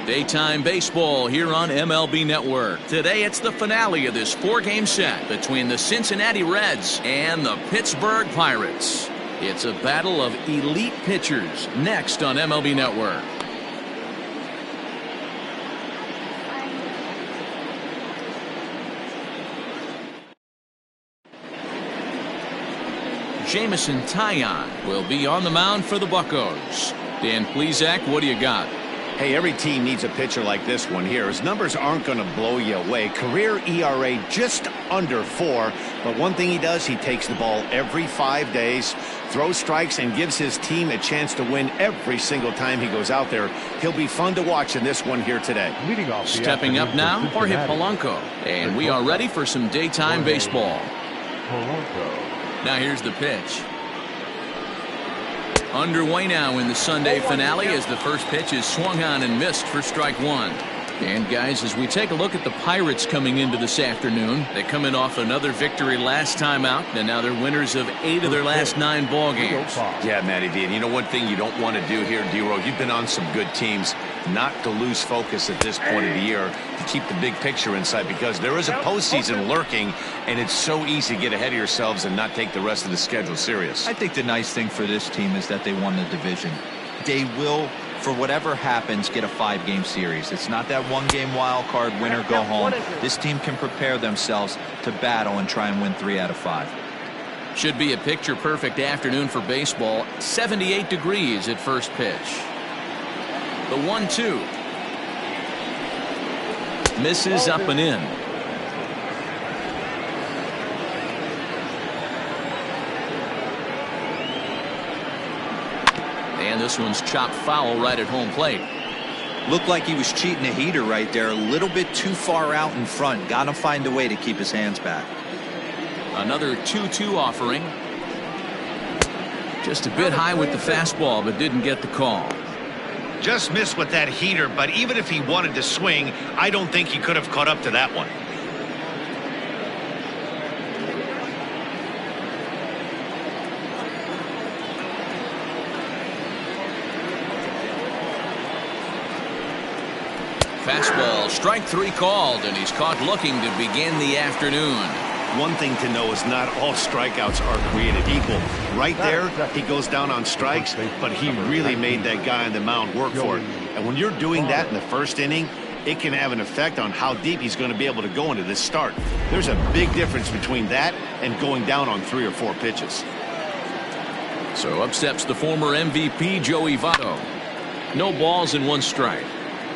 Daytime baseball here on MLB Network. Today it's the finale of this 4-game set between the Cincinnati Reds and the Pittsburgh Pirates. It's a battle of elite pitchers next on MLB Network. Jameson Taillon will be on the mound for the Buccos. Dan Plesac, what do you got? Hey, every team needs a pitcher like this one here. His numbers aren't going to blow you away. Career ERA just under 4. But one thing he does, he takes the ball every 5 days, throws strikes, and gives his team a chance to win every single time he goes out there. He'll be fun to watch in this one here today. Stepping up now, Jorge Polanco. And we are ready for some daytime baseball. Now here's the pitch. Underway now in the Sunday finale as the first pitch is swung on and missed for strike one. And guys, as we take a look at the Pirates coming into this afternoon, they come in off another victory last time out, and now they're winners of 8 of their last 9 ball games. Yeah, Matty D. And you know one thing you don't want to do here, D-Row, you've been on some good teams, not to lose focus at this point of the year, to keep the big picture inside, because there is a postseason lurking, and it's so easy to get ahead of yourselves and not take the rest of the schedule serious. I think the nice thing for this team is that they won the division. They will, for whatever happens, get a 5-game series. It's not that 1-game wild card, win or go home. This team can prepare themselves to battle and try and win 3 out of 5. Should be a picture-perfect afternoon for baseball. 78 degrees at first pitch. The 1-2. Misses up and in. And this one's chopped foul right at home plate. Looked like he was cheating a heater right there, a little bit too far out in front. Got to find a way to keep his hands back. Another 2-2 offering. Just a bit high with the fastball, but didn't get the call. Just missed with that heater, but even if he wanted to swing, I don't think he could have caught up to that one. Fastball, strike 3 called, and he's caught looking to begin the afternoon. One thing to know is not all strikeouts are created equal. Right there, he goes down on strikes, but he really made that guy on the mound work for it. And when you're doing that in the first inning, it can have an effect on how deep he's going to be able to go into this start. There's a big difference between that and going down on 3 or 4 pitches. So up steps the former MVP Joey Votto. No balls and 1 strike.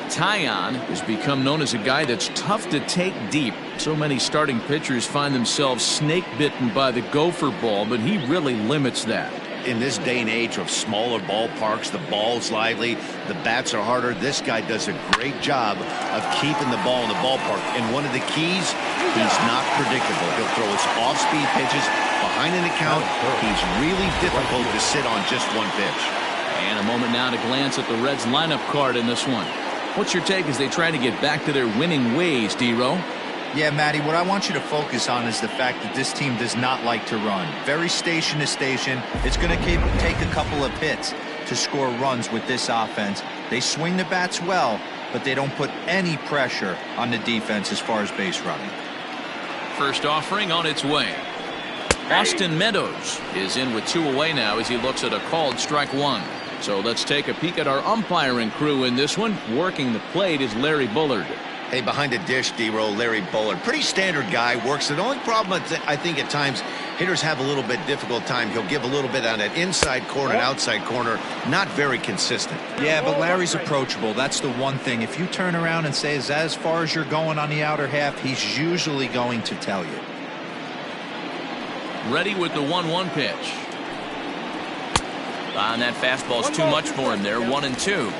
Taillon has become known as a guy that's tough to take deep. So many starting pitchers find themselves snake bitten by the gopher ball, but he really limits that. In this day and age of smaller ballparks, the ball's lively, the bats are harder. This guy does a great job of keeping the ball in the ballpark. And one of the keys, he's not predictable. He'll throw his off-speed pitches behind an account. He's really difficult to sit on just 1 pitch. And a moment now to glance at the Reds lineup card in this one. What's your take as they try to get back to their winning ways, D-Row? Yeah, Matty, what I want you to focus on is the fact that this team does not like to run. Very station to station. It's going to take a couple of hits to score runs with this offense. They swing the bats well, but they don't put any pressure on the defense as far as base running. First offering on its way. Austin Meadows is in with 2 away now as he looks at a called strike 1. So let's take a peek at our umpiring crew in this one. Working the plate is Larry Bullard. Hey, behind the dish, D-Row, Larry Bullard. Pretty standard guy, works it. The only problem I think at times hitters have a little bit difficult time. He'll give a little bit on that inside corner and outside corner. Not very consistent. Yeah, but Larry's approachable. That's the one thing. If you turn around and say, is that as far as you're going on the outer half, he's usually going to tell you. Ready with the 1-1 pitch. And that fastball's too much for him there. 1-2.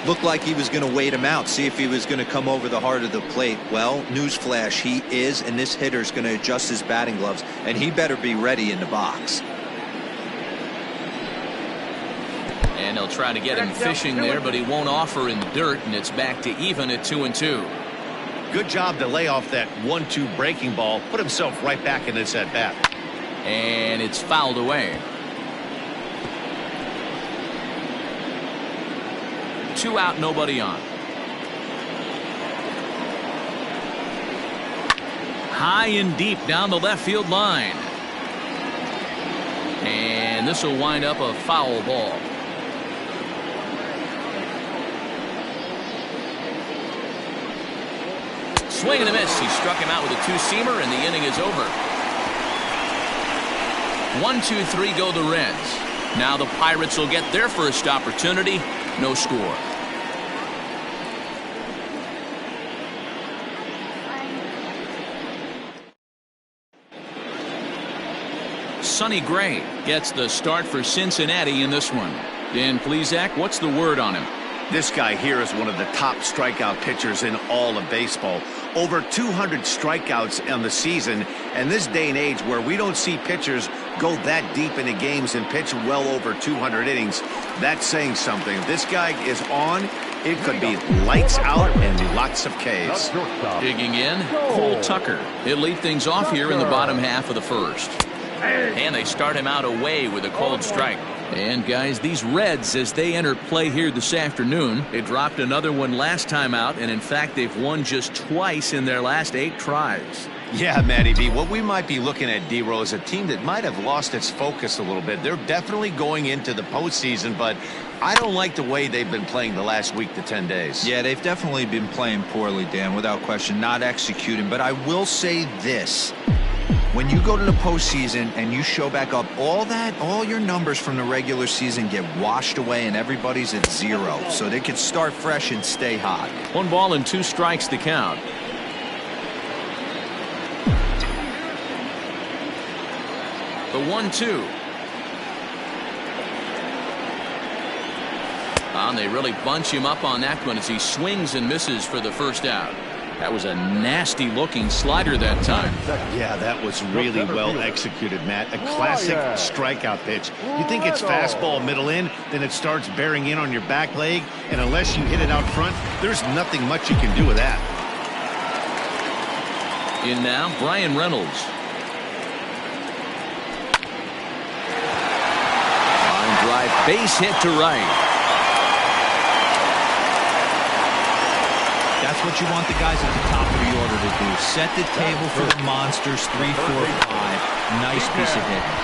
Looked like he was going to wait him out, see if he was going to come over the heart of the plate. Well, newsflash, he is, and this hitter's going to adjust his batting gloves, and he better be ready in the box. And they'll try to get him fishing there, but he won't offer in dirt, and it's back to even at 2-2. Good job to lay off that 1-2 breaking ball, put himself right back in this at bat. And it's fouled away. 2 out, nobody on. High and deep down the left field line. And this will wind up a foul ball. Swing and a miss. He struck him out with a two-seamer, and the inning is over. 1-2-3 go the Reds. Now the Pirates will get their first opportunity. No score. Sonny Gray gets the start for Cincinnati in this one. Dan Plesac, what's the word on him? This guy here is one of the top strikeout pitchers in all of baseball. Over 200 strikeouts on the season, and this day and age where we don't see pitchers go that deep into games and pitch well over 200 innings, that's saying something. If this guy is on, it could be lights out and lots of Ks. Digging in, Cole Tucker. He'll lead things off here in the bottom half of the first. And they start him out away with a cold strike. And guys, these Reds, as they enter play here this afternoon, they dropped another one last time out, and in fact they've won just twice in their last 8 tries. Yeah, Matty B, what we might be looking at, D-Row, is a team that might have lost its focus a little bit. They're definitely going into the postseason, but I don't like the way they've been playing the last week to 10 days. Yeah, they've definitely been playing poorly, Dan, without question, not executing. But I will say this. When you go to the postseason and you show back up, all your numbers from the regular season get washed away and everybody's at 0. So they could start fresh and stay hot. 1 ball and 2 strikes to count. The 1-2. And they really bunch him up on that one as he swings and misses for the first out. That was a nasty looking slider that time. Yeah, that was really well executed, Matt. A classic strikeout pitch. You think it's fastball middle in, then it starts bearing in on your back leg, and unless you hit it out front, there's nothing much you can do with that. In now, Brian Reynolds. Line drive, base hit to right. That's what you want the guys at the top of the order to do. Set the table for the monsters. 3, 4, 5. Nice piece of hitting.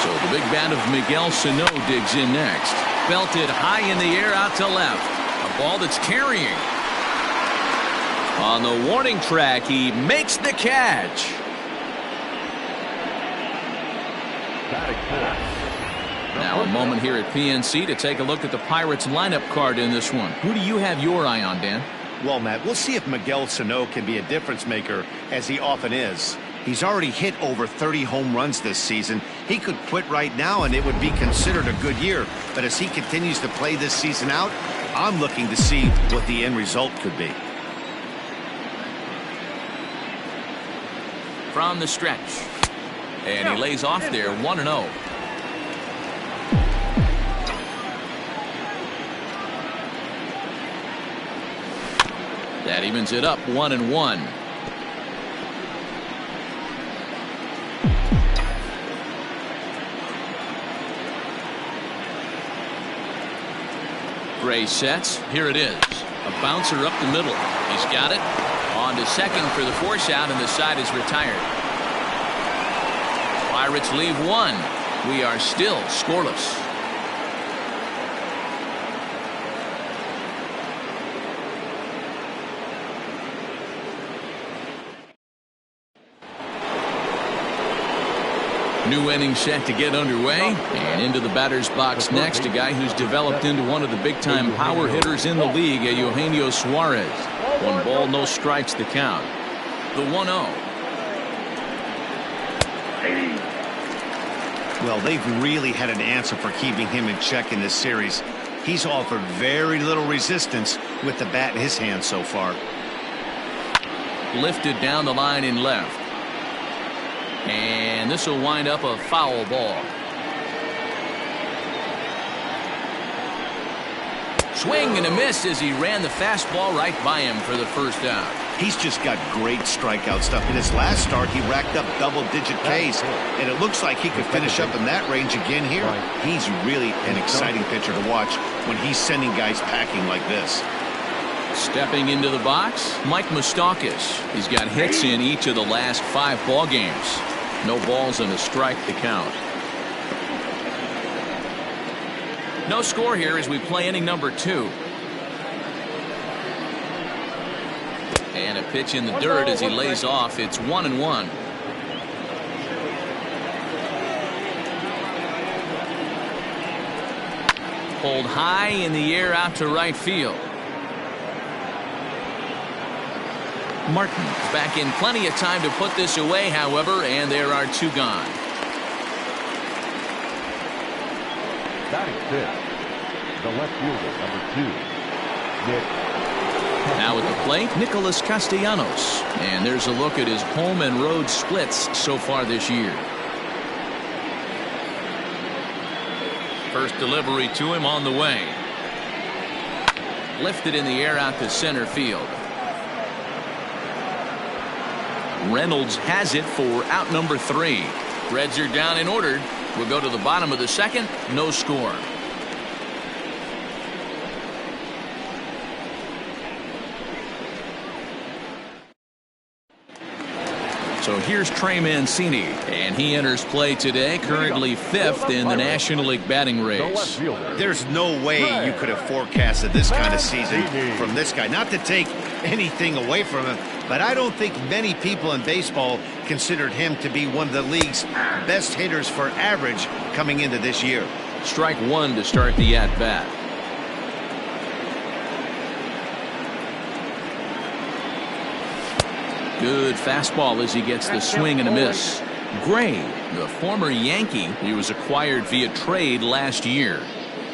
So the big bat of Miguel Sano digs in next. Belted high in the air out to left. A ball that's carrying. On the warning track, he makes the catch. Now a moment here at PNC to take a look at the Pirates lineup card in this one. Who do you have your eye on, Dan? Well, Matt, we'll see if Miguel Sano can be a difference maker, as he often is. He's already hit over 30 home runs this season. He could quit right now and it would be considered a good year. But as he continues to play this season out, I'm looking to see what the end result could be. From the stretch. And he lays off there 1-0. That evens it up 1-1. Gray sets. Here it is. A bouncer up the middle. He's got it. On to second for the force out, and the side is retired. Pirates leave 1. We are still scoreless. New inning set to get underway, and into the batter's box next, a guy who's developed into one of the big-time power hitters in the league, Eugenio Suarez. 1 ball, no strikes to count. The 1-0. Well, they've really had an answer for keeping him in check in this series. He's offered very little resistance with the bat in his hand so far. Lifted down the line in left. And this will wind up a foul ball. Swing and a miss as he ran the fastball right by him for the first out. He's just got great strikeout stuff. In his last start, he racked up double-digit Ks, and it looks like he could finish up in that range again here. He's really an exciting pitcher to watch when he's sending guys packing like this. Stepping into the box, Mike Moustakas. He's got hits in each of the last 5 ball games. No balls and a strike to count. No score here as we play inning number 2. And a pitch in the dirt as he lays off. It's 1-1. Pulled high in the air out to right field. Martin back in plenty of time to put this away, however, and there are 2 gone. Batting 5th, the left fielder, number 2, Nick. Now at the plate, Nicolas Castellanos. And there's a look at his home and road splits so far this year. First delivery to him on the way. Lifted in the air out to center field. Reynolds has it for out number 3. Reds are down and ordered. We'll go to the bottom of the 2nd. No score. So here's Trey Mancini, and he enters play today, currently 5th in the National League batting race. There's no way you could have forecasted this kind of season from this guy. Not to take anything away from him, but I don't think many people in baseball considered him to be one of the league's best hitters for average coming into this year. Strike 1 to start the at-bat. Good fastball as he gets the swing and a miss. Gray, the former Yankee, he was acquired via trade last year.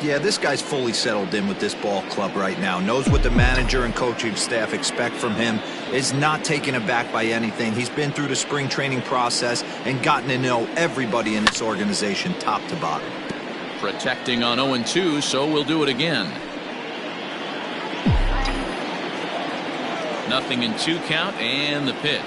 Yeah, this guy's fully settled in with this ball club right now. Knows what the manager and coaching staff expect from him. Is not taken aback by anything. He's been through the spring training process and gotten to know everybody in this organization top to bottom. Protecting on 0-2, so we'll do it again. 0-2 count and the pitch.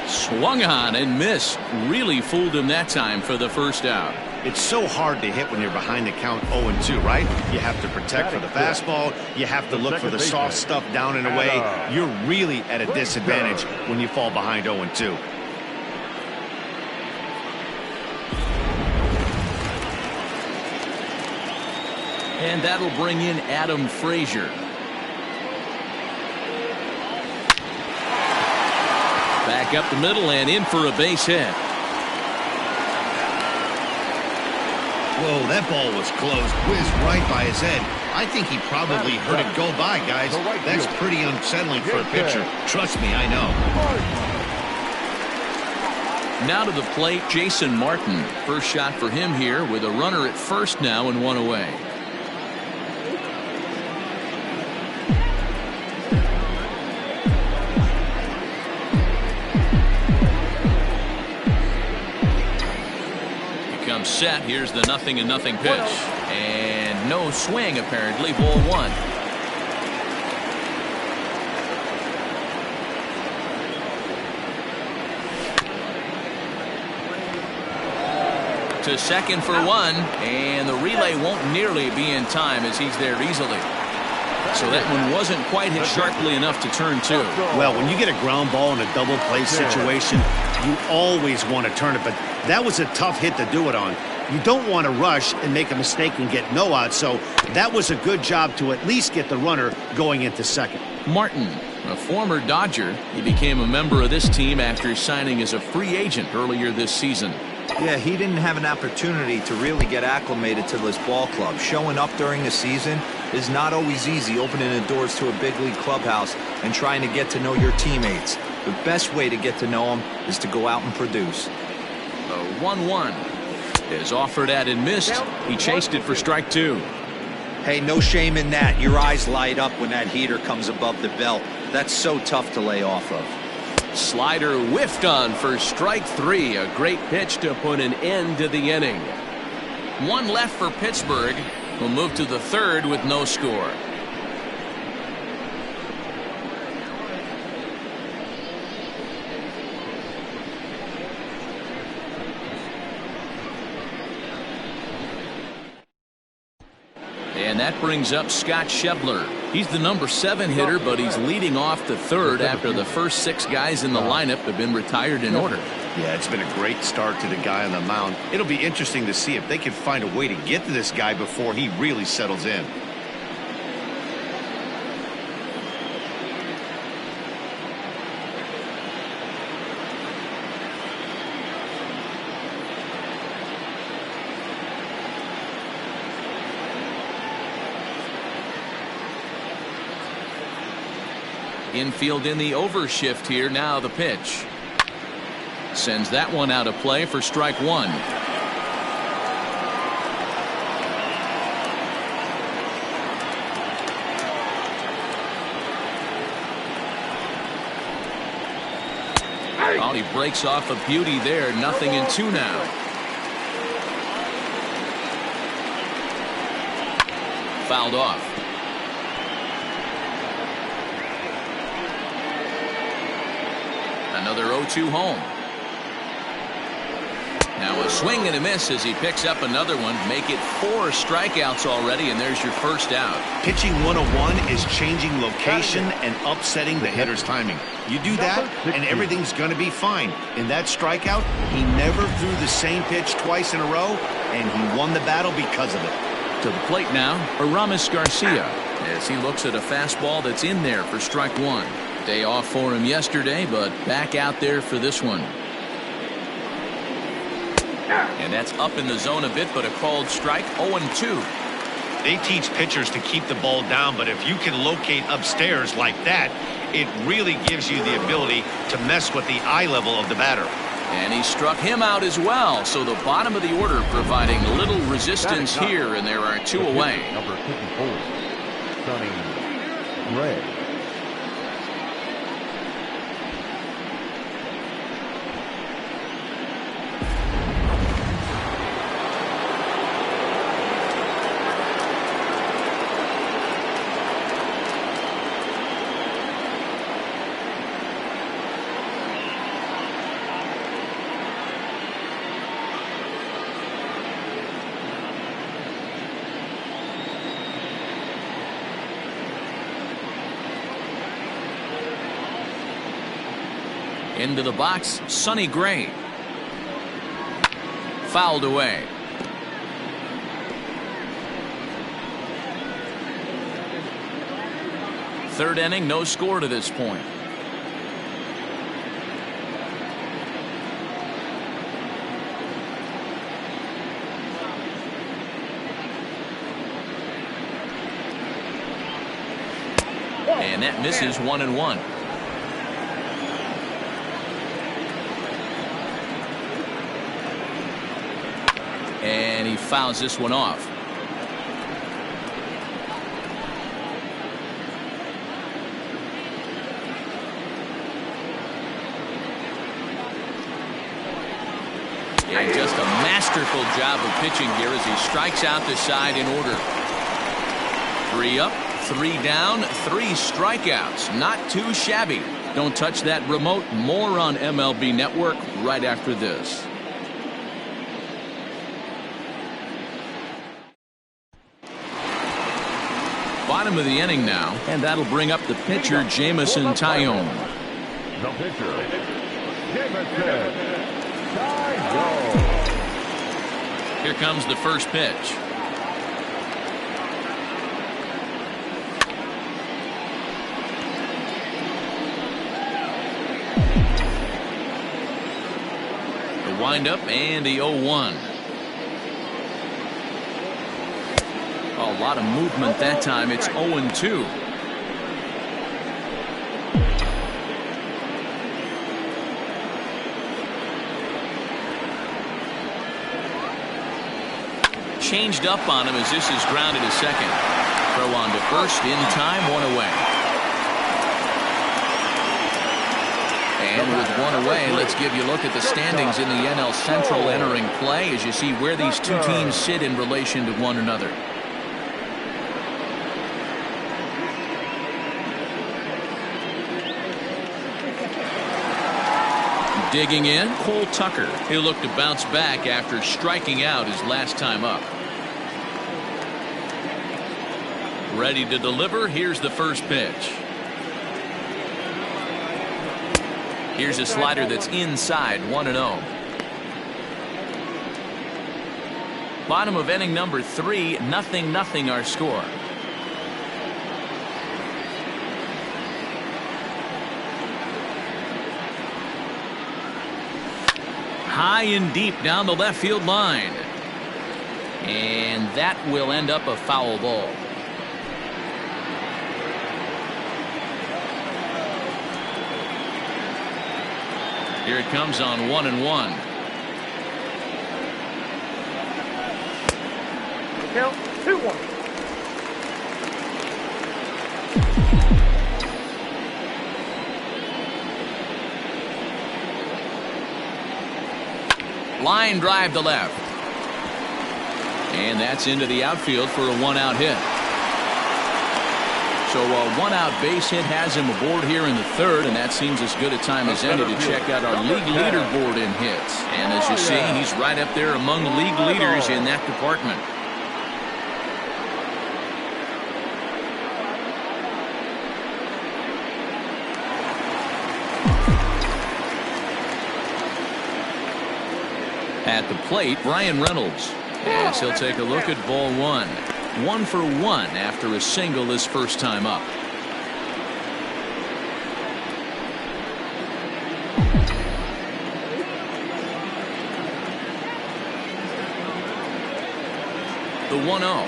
Swung on and missed. Really fooled him that time for the first out. It's so hard to hit when you're behind the count 0-2, right? You have to protect for the fastball. You have to look for the soft stuff down and away. You're really at a disadvantage when you fall behind 0-2. And that'll bring in Adam Frazier. Back up the middle and in for a base hit. Whoa, that ball was close. Whizzed right by his head. I think he probably heard it go by, guys. That's pretty unsettling for a pitcher. Trust me, I know. Now to the plate, Jason Martin. First shot for him here with a runner at first now and 1 away. Set. Here's the 0-0 pitch. And no swing, apparently. Ball 1. To second for 1. And the relay won't nearly be in time as he's there easily. So that one wasn't quite hit sharply enough to turn 2. Well, when you get a ground ball in a double play situation, you always want to turn it, but that was a tough hit to do it on. You don't want to rush and make a mistake and get no out, so that was a good job to at least get the runner going into second. Martin, a former Dodger, he became a member of this team after signing as a free agent earlier this season. Yeah, he didn't have an opportunity to really get acclimated to this ball club. Showing up during the season is not always easy, opening the doors to a big league clubhouse and trying to get to know your teammates. The best way to get to know them is to go out and produce. The 1-1 is offered at and missed. He chased it for strike 2. Hey, no shame in that. Your eyes light up when that heater comes above the belt. That's so tough to lay off of. Slider whiffed on for strike 3. A great pitch to put an end to the inning. One left for Pittsburgh, who'll move to the third with no score. And that brings up Scott Schebler. He's the number 7 hitter, but he's leading off the third after the first 6 guys in the lineup have been retired in order. Yeah, it's been a great start to the guy on the mound. It'll be interesting to see if they can find a way to get to this guy before he really settles in. Infield in the overshift here. Now the pitch. Sends that one out of play for strike 1. Oh, he breaks off a beauty there. 0-2 now. Fouled off. Another 0-2 home. Now a swing and a miss as he picks up another one. Make it 4 strikeouts already, and there's your first out. Pitching 101 is changing location and upsetting the hitter's timing. You do that, and everything's going to be fine. In that strikeout, he never threw the same pitch twice in a row, and he won the battle because of it. To the plate now, Aramis Garcia, as he looks at a fastball that's in there for strike 1. Day off for him yesterday, but back out there for this one. And that's up in the zone a bit, but a called strike. 0-2. They teach pitchers to keep the ball down, but if you can locate upstairs like that, it really gives you the ability to mess with the eye level of the batter. And he struck him out as well, so the bottom of the order providing little resistance here, and there are 2 away. Number 54, Sonny Gray. Into the box, Sonny Gray. Fouled away. Third inning, no score to this point. And that misses. 1-1. And he fouls this one off. And just a masterful job of pitching here as he strikes out the side in order. 3 up, 3 down, 3 strikeouts. Not too shabby. Don't touch that remote. More on MLB Network right after this. Bottom of the inning now, and that'll bring up the pitcher, Jamison Tyone. The pitcher, Jamison Tyone. Here comes the first pitch. The windup and the 0-1. A lot of movement that time. It's 0-2. changed up on him as this is grounded to second. Throw on to first in time, 1 away. And with 1 away, let's give you a look at the standings in the NL Central entering play as you see where these two teams sit in relation to one another. Digging in, Cole Tucker. He'll look to bounce back after striking out his last time up. Ready to deliver. Here's the first pitch. Here's a slider that's inside, 1-0. Bottom of inning number 3, 0-0 our score. High and deep down the left field line. And that will end up a foul ball. Here it comes on 1-1. Count 2-1. Line drive to left. And that's into the outfield for a 1-out hit. So a 1-out base hit has him aboard here in the 3rd, and that seems as good a time as any to check out our league leaderboard in hits. And as you see, he's right up there among the league leaders in that department. At the plate, Brian Reynolds, as he'll take a look at ball 1. 1 for 1 after a single his first time up. The 1-0.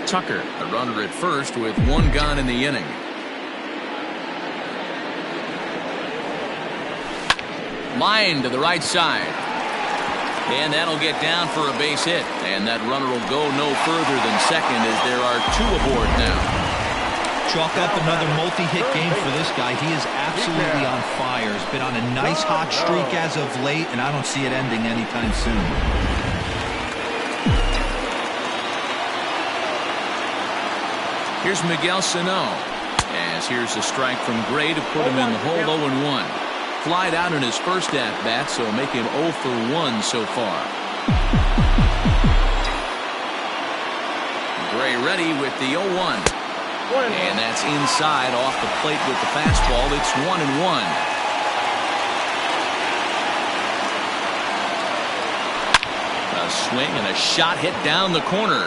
Tucker, a runner at first with 1 gone in the inning. Line to the right side. And that'll get down for a base hit. And that runner will go no further than second as there are 2 aboard now. Chalk up another multi-hit game for this guy. He is absolutely on fire. He's been on a nice hot streak as of late, and I don't see it ending anytime soon. Here's Miguel Sano. As here's a strike from Gray to put him in the hole, 0-1. Flied out in his first at-bat, so make him 0 for 1 so far. Gray ready with the 0-1. And that's inside off the plate with the fastball. It's 1-1. A swing and a shot hit down the corner.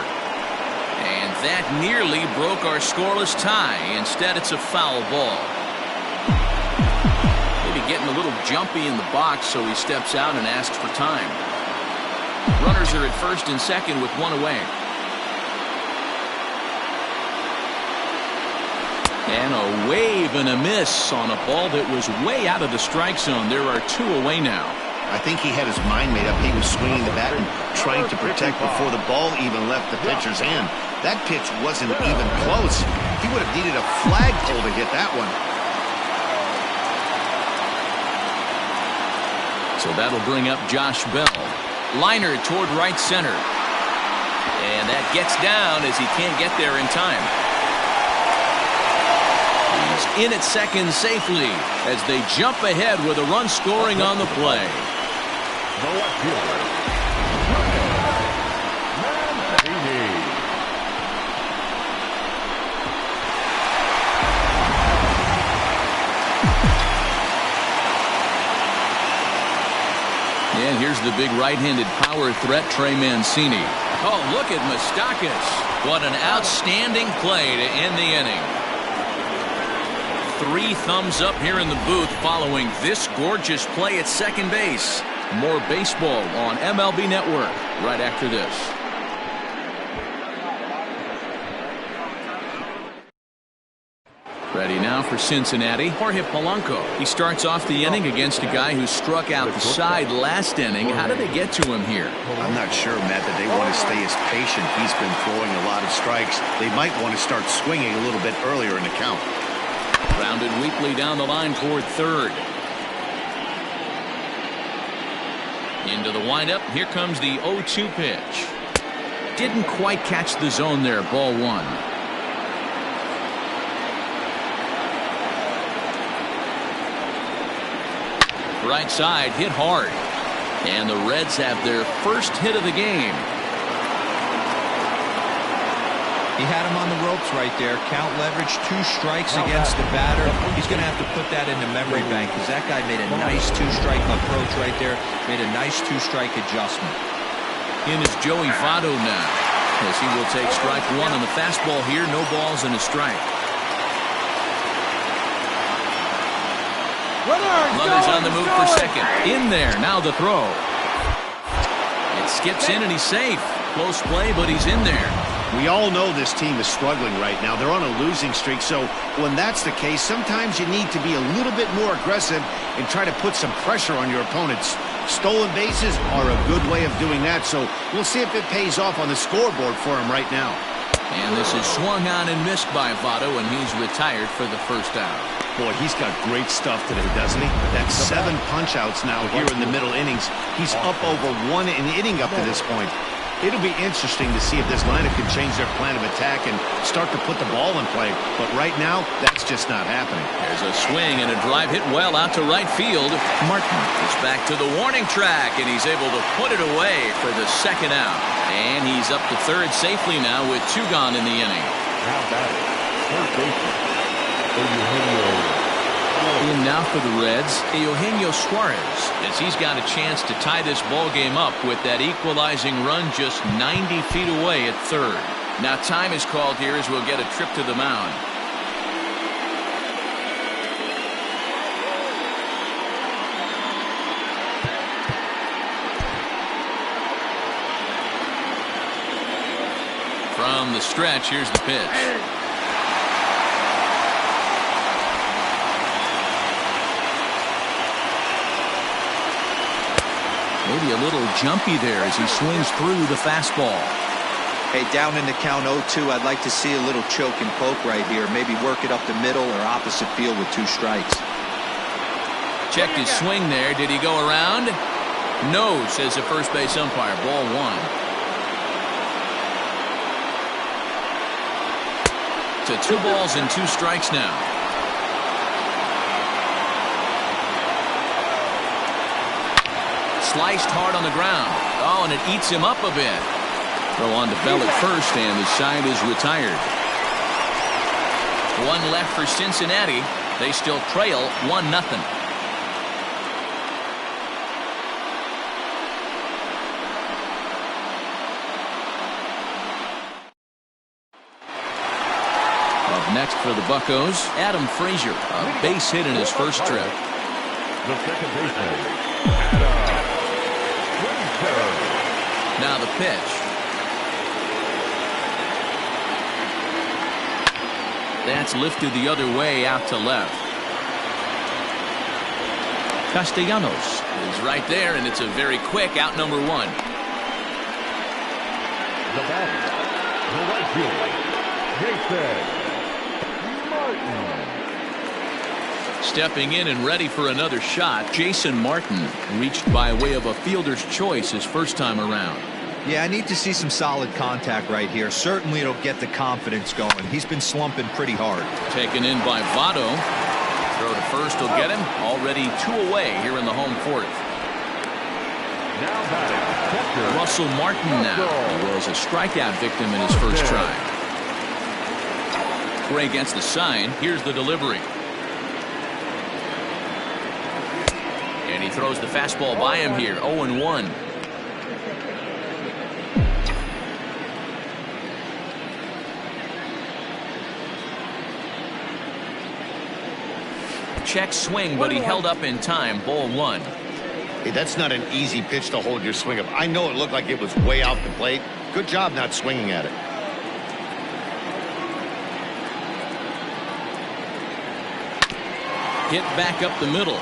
And that nearly broke our scoreless tie. Instead, it's a foul ball. Getting a little jumpy in the box, so he steps out and asks for time. Runners are at first and second with 1 away. And a wave and a miss on a ball that was way out of the strike zone. There are 2 away now. I think he had his mind made up. He was swinging the bat and trying to protect before the ball even left the pitcher's hand. That pitch wasn't even close. He would have needed a flagpole to hit that one. So that'll bring up Josh Bell. Liner toward right center. And that gets down as he can't get there in time. He's in at second safely as they jump ahead with a run scoring on the play. And here's the big right-handed power threat, Trey Mancini. Oh, look at Moustakas. What an outstanding play to end the inning. 3 thumbs up here in the booth following this gorgeous play at second base. More baseball on MLB Network right after this. Ready now for Cincinnati, Jorge Polanco. He starts off the inning against a guy who struck out the side last inning. How did they get to him here? I'm not sure, Matt, that they want to stay as patient. He's been throwing a lot of strikes. They might want to start swinging a little bit earlier in the count. Grounded weakly down the line toward third. Into the windup. Here comes the 0-2 pitch. Didn't quite catch the zone there. Ball one. Right side hit hard. And the Reds have their first hit of the game. He had him on the ropes right there. Count leverage, 2 strikes against the batter. He's going to have to put that in the memory bank because that guy made a nice 2-strike approach right there. Made a nice 2-strike adjustment. In is Joey Votto now, as he will take strike 1 on the fastball here. No balls and a strike. Runners on the move for second. In there, now the throw. It skips in and he's safe. Close play, but he's in there. We all know this team is struggling right now. They're on a losing streak, so when that's the case, sometimes you need to be a little bit more aggressive and try to put some pressure on your opponents. Stolen bases are a good way of doing that, so we'll see if it pays off on the scoreboard for him right now. And this is swung on and missed by Votto, and he's retired for the first out. Boy, he's got great stuff today, doesn't he? That's 7 punch-outs now here in the middle innings. He's up over 1 an inning up to this point. It'll be interesting to see if this lineup can change their plan of attack and start to put the ball in play. But right now, that's just not happening. There's a swing and a drive hit well out to right field. Martin is back to the warning track, and he's able to put it away for the second out. And he's up to third safely now with 2 gone in the inning. Now batting, third baseman, In now for the Reds, Eugenio Suarez, as he's got a chance to tie this ball game up with that equalizing run just 90 feet away at third. Now time is called here as we'll get a trip to the mound. From the stretch, here's the pitch. Maybe a little jumpy there as he swings through the fastball. Hey, down in the count 0-2, I'd like to see a little choke and poke right here. Maybe work it up the middle or opposite field with 2 strikes. Checked his swing there. Did he go around? No, says the first base umpire. Ball 1. To 2 balls and 2 strikes now. Sliced hard on the ground. Oh, and it eats him up a bit. Throw on to Bell at first, and the side is retired. 1 left for Cincinnati. They still trail 1-0. Up next for the Buccos, Adam Frazier, a base hit in his first trip. the second baseman, Adam Frazier. Now the pitch. That's lifted the other way out to left. Castellanos is right there, and it's a very quick out number 1. The batter, the right fielder, Jason Martin. Stepping in and ready for another shot, Jason Martin reached by way of a fielder's choice his first time around. Yeah, I need to see some solid contact right here. Certainly it'll get the confidence going. He's been slumping pretty hard. Taken in by Votto. Throw to first will get him. Already 2 away here in the home 4th. Now batting, catcher, Russell Martin now. He was a strikeout victim in his first try. Gray against the sign. Here's the delivery. And he throws the fastball by him here. 0-1. Check swing, but he held up in time. Ball 1. Hey, that's not an easy pitch to hold your swing up. I know it looked like it was way off the plate. Good job not swinging at it. hit back up the middle.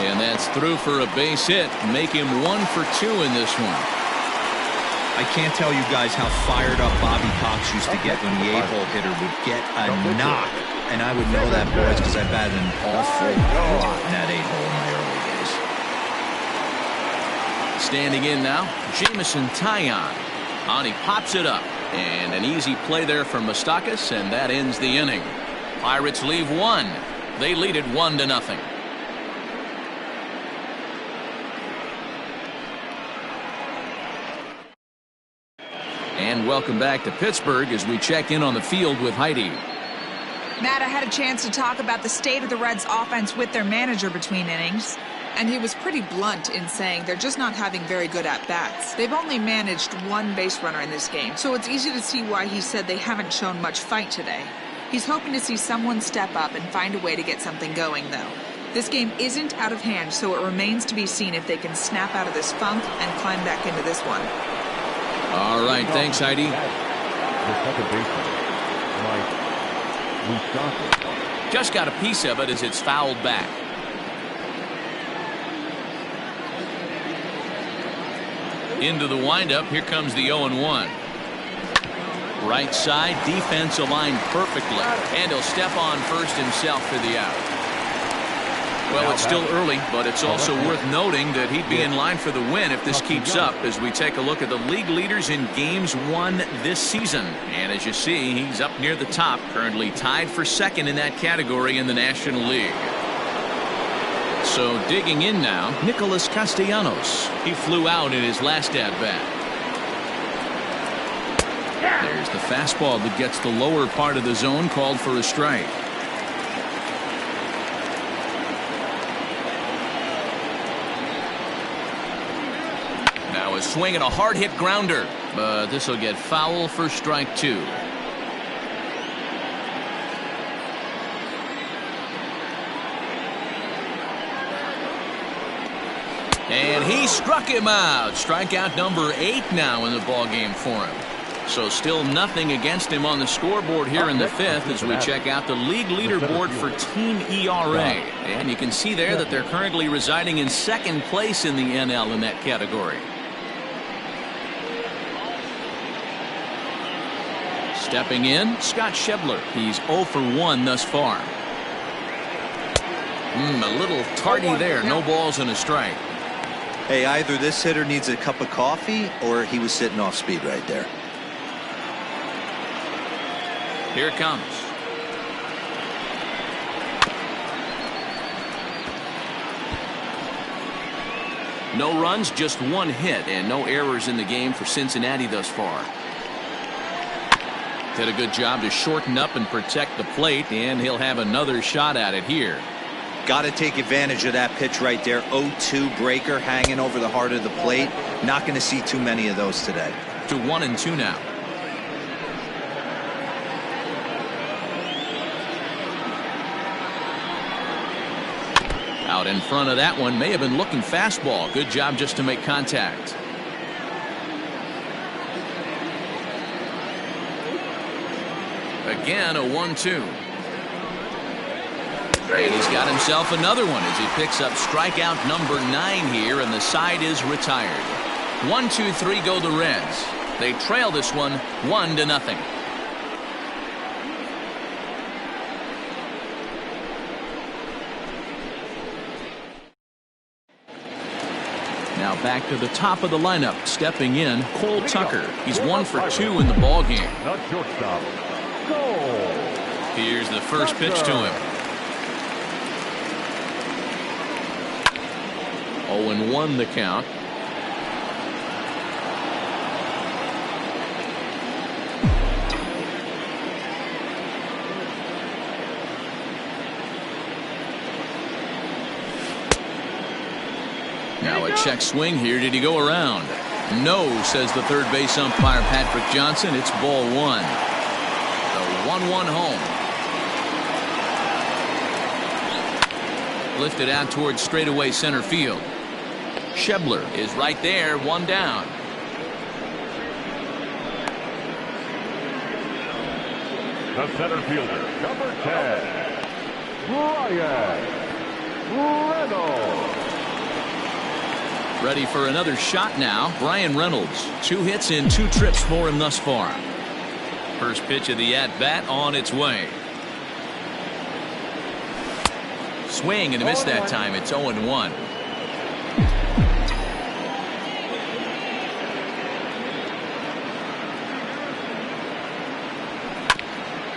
And that's through for a base hit. Make him 1 for 2 in this one. I can't tell you guys how fired up Bobby Cox used to get when the 8-hole hitter would get a knock. And I would know that, boys, because I batted an awful lot in that 8-hole in my early days. Standing in now, Jameson Taillon. On, he pops it up. And an easy play there from Moustakas, and that ends the inning. Pirates leave 1. They lead it 1-0. And welcome back to Pittsburgh as we check in on the field with Heidi. Matt, I had a chance to talk about the state of the Reds offense with their manager between innings. And he was pretty blunt in saying they're just not having very good at-bats. They've only managed 1 base runner in this game, so it's easy to see why he said they haven't shown much fight today. He's hoping to see someone step up and find a way to get something going, though. This game isn't out of hand, so it remains to be seen if they can snap out of this funk and climb back into this one. All right, thanks, Heidi. The second baseman, Just got a piece of it as it's fouled back. Into the windup, here comes the 0-1. Right side, defense aligned perfectly, and he'll step on first himself for the out. Well, it's still early, but it's also worth noting that he'd be in line for the win if this keeps up as we take a look at the league leaders in games won this season. And as you see, he's up near the top, currently tied for second in that category in the National League. So digging in now, Nicolas Castellanos. He flew out in his last at-bat. There's the fastball that gets the lower part of the zone, called for a strike. Now a swing and a hard hit grounder, but this will get foul for strike 2. And he struck him out. Strikeout number 8 now in the ballgame for him. So still nothing against him on the scoreboard here in the 5th as we check out the league leaderboard for team ERA. And you can see there that they're currently residing in 2nd place in the NL in that category. Stepping in, Scott Schebler. He's 0 for 1 thus far. A little tardy there. No balls and a strike. Hey, either this hitter needs a cup of coffee or he was sitting off speed right there. Here it comes. No runs, just 1 hit, and no errors in the game for Cincinnati thus far. Did a good job to shorten up and protect the plate, and he'll have another shot at it here. Got to take advantage of that pitch right there. 0-2 breaker hanging over the heart of the plate. Not going to see too many of those today. To 1-2 now. Out in front of that one, may have been looking fastball. Good job just to make contact. Again, a 1-2. And he's got himself another one as he picks up strikeout number 9 here, and the side is retired. 1-2-3 go the Reds. They trail this one 1-0. Now back to the top of the lineup. Stepping in, Cole Tucker. He's 1 for 2 in the ballgame. not shortstop. Goal. Here's the first pitch to him. 0-1 the count. Now a check swing here. Did he go around? No, says the third base umpire Patrick Johnson. It's ball 1. The 1-1 home. Lifted out towards straightaway center field. Schebler is right there, 1 down. The center fielder, number 10. Ryan Reynolds. Ready for another shot now. Brian Reynolds. 2 hits in 2 trips for him thus far. First pitch of the at-bat on its way. Swing and a miss that time. It's 0-1.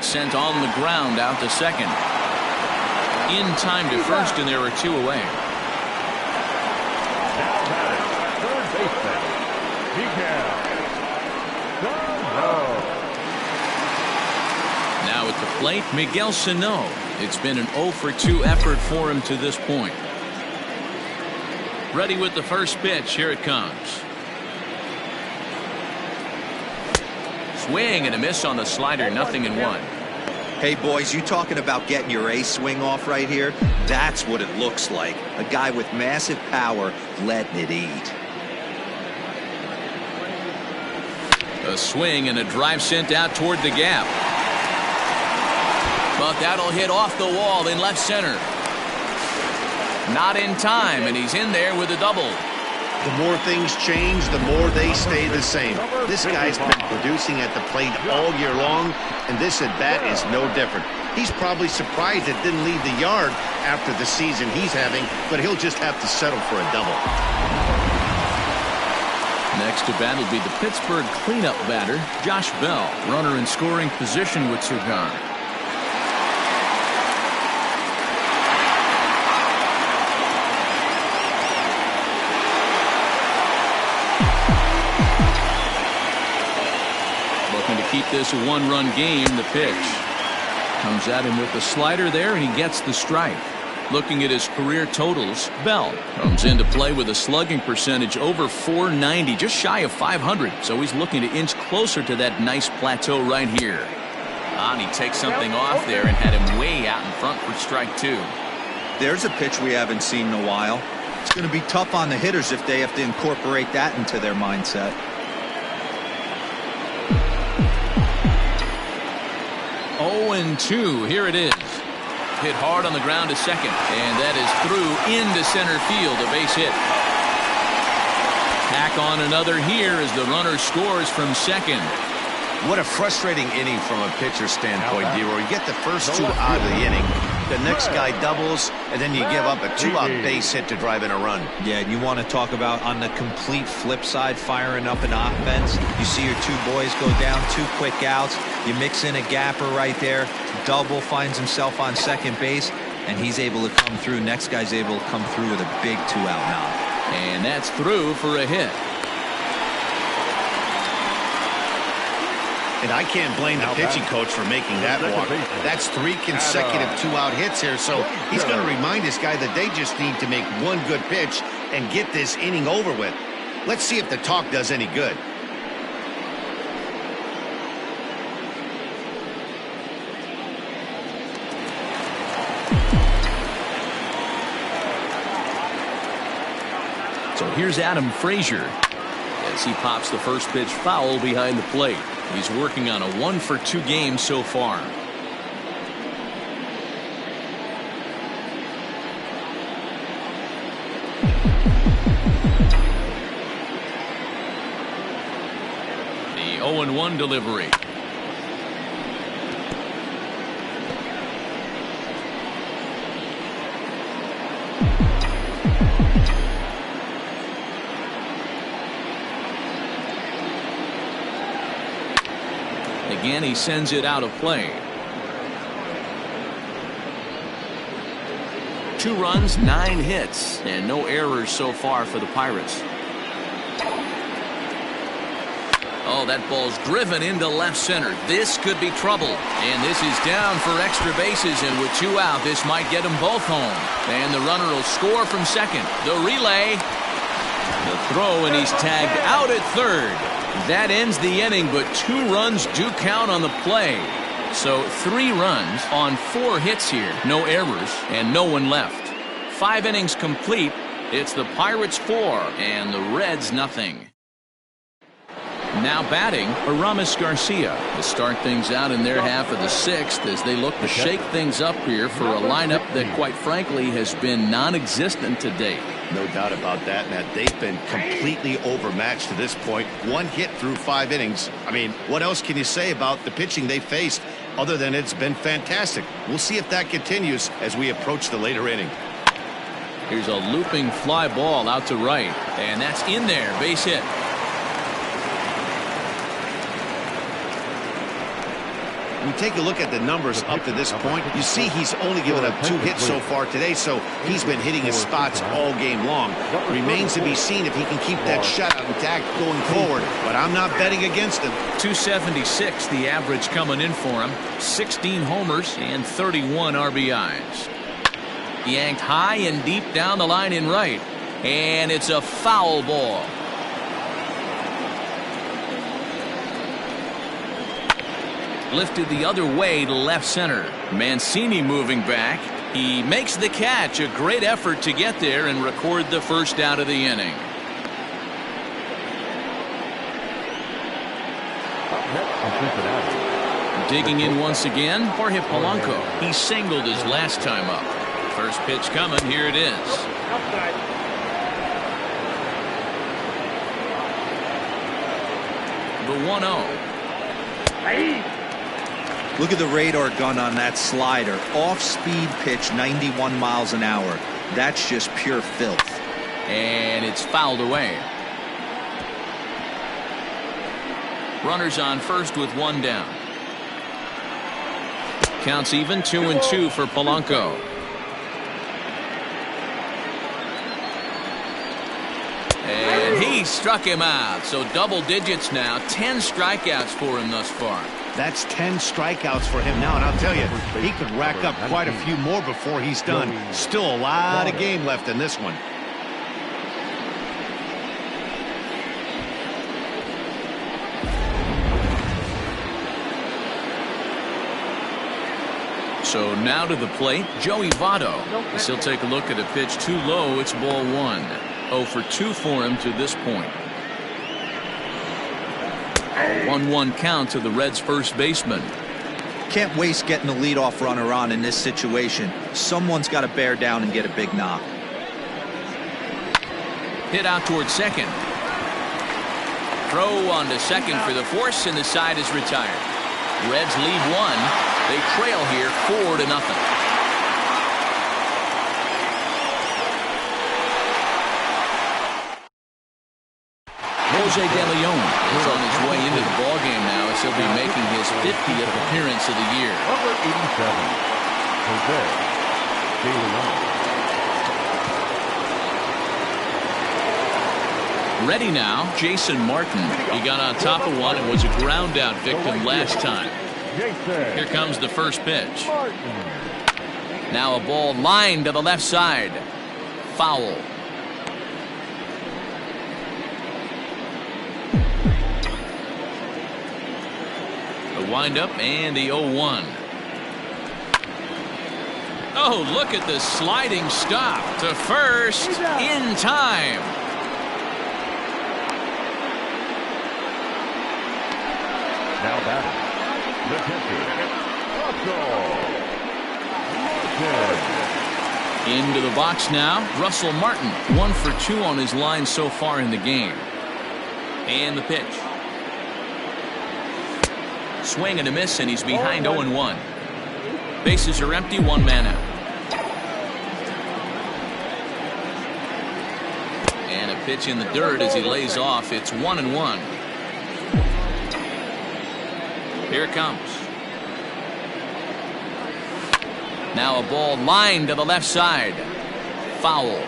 Sent on the ground out to second. In time to first, and there are 2 away. Now batting, third baseman, Miguel. Now at the plate, Miguel Sano. It's been an 0-for-2 effort for him to this point. Ready with the first pitch. Here it comes. Swing and a miss on the slider. 0-1. Hey, boys, you talking about getting your A swing off right here? That's what it looks like. A guy with massive power letting it eat. A swing and a drive sent out toward the gap. But that'll hit off the wall in left center. Not in time, and he's in there with a double. The more things change, the more they stay the same. This guy's been producing at the plate all year long, and this at-bat is no different. He's probably surprised it didn't leave the yard after the season he's having, but he'll just have to settle for a double. Next to bat will be the Pittsburgh cleanup batter, Josh Bell. Runner in scoring position with Cigar. Looking to keep this a 1-run game. The pitch comes at him with the slider there, and he gets the strike. Looking at his career totals, Bell comes into play with a slugging percentage over .490, just shy of .500. So he's looking to inch closer to that nice plateau right here. And he takes something off there and had him way out in front for strike 2. There's a pitch we haven't seen in a while. It's going to be tough on the hitters if they have to incorporate that into their mindset. 0-2. Here it is. Hit hard on the ground to second, and that is through into center field. A base hit. Tack on another here as the runner scores from second. What a frustrating inning from a pitcher standpoint, D-Roy. You get the first 2 out of the inning. The next guy doubles, and then you give up a 2-out base hit to drive in a run. Yeah, and you want to talk about on the complete flip side, firing up an offense. You see your 2 boys go down, 2 quick outs. You mix in a gapper right there. Double, finds himself on second base, and he's able to come through. Next guy's able to come through with a big 2-out knock. And that's through for a hit. And I can't blame the pitching coach for making that walk. That's 3 consecutive 2-out hits here, so he's going to remind this guy that they just need to make 1 good pitch and get this inning over with. Let's see if the talk does any good. So here's Adam Frazier as he pops the first pitch foul behind the plate. He's working on a 1-for-2 game so far. The 0-1 delivery. Again, he sends it out of play. 2 runs, 9 hits, and no errors so far for the Pirates. Oh, that ball's driven into left center. This could be trouble. And this is down for extra bases, and with 2 out, this might get them both home. And the runner will score from second. The relay. The throw, and he's tagged out at third. That ends the inning, but 2 runs do count on the play. So 3 runs on 4 hits here. No errors and no one left. 5 innings complete. It's the Pirates 4 and the Reds nothing. Now batting, Aramis Garcia to start things out in their half of the sixth as they look to shake things up here for a lineup that, quite frankly, has been non-existent to date. No doubt about that, Matt. They've been completely overmatched to this point. One hit through 5 innings. I mean, what else can you say about the pitching they faced other than it's been fantastic? We'll see if that continues as we approach the later inning. Here's a looping fly ball out to right, and that's in there. Base hit. We take a look at the numbers up to this point. You see he's only given up 2 hits so far today, so he's been hitting his spots all game long. Remains to be seen if he can keep that shutout intact going forward, but I'm not betting against him. 276 the average coming in for him. 16 homers and 31 RBIs. Yanked high and deep down the line in right, and it's a foul ball. Lifted the other way to left center. Mancini moving back. He makes the catch. A great effort to get there and record the first out of the inning. Digging in once again, Jorge Polanco. He singled his last time up. First pitch coming. Here it is. The 1-0. Look at the radar gun on that slider. Off-speed pitch, 91 miles an hour. That's just pure filth. And it's fouled away. Runners on first with 1 down. Counts even, 2-2 for Polanco. And he struck him out. So double digits now. 10 strikeouts for him thus far. That's 10 strikeouts for him now, and I'll tell you, he could rack up quite a few more before he's done. Still a lot of game left in this one. So now to the plate, Joey Votto. As he'll take a look at a pitch too low. It's ball 1. 0 for 2 for him to this point. 1-1 count to the Reds' first baseman. Can't waste getting the leadoff runner on in this situation. Someone's got to bear down and get a big knock. Hit out towards second. Throw on to second for the force, and the side is retired. Reds lead 1. They trail here 4-0. Jose De Leon is on his way into the ballgame now as he'll be making his 50th appearance of the year. Number 87, Jose De Leon. Ready now, Jason Martin. He got on top of one and was a ground out victim last time. Here comes the first pitch. Now a ball lined to the left side. Foul. The windup and the 0-1. Oh, look at the sliding stop to first in time. Now batting, the pitcher, Russell Martin. Into the box now, Russell Martin. 1 for 2 on his line so far in the game. And the pitch. Swing and a miss, and he's behind 0-1. Bases are empty, 1 man out. And a pitch in the dirt as he lays off. It's 1-1. Here it comes. Now a ball lined to the left side. Foul.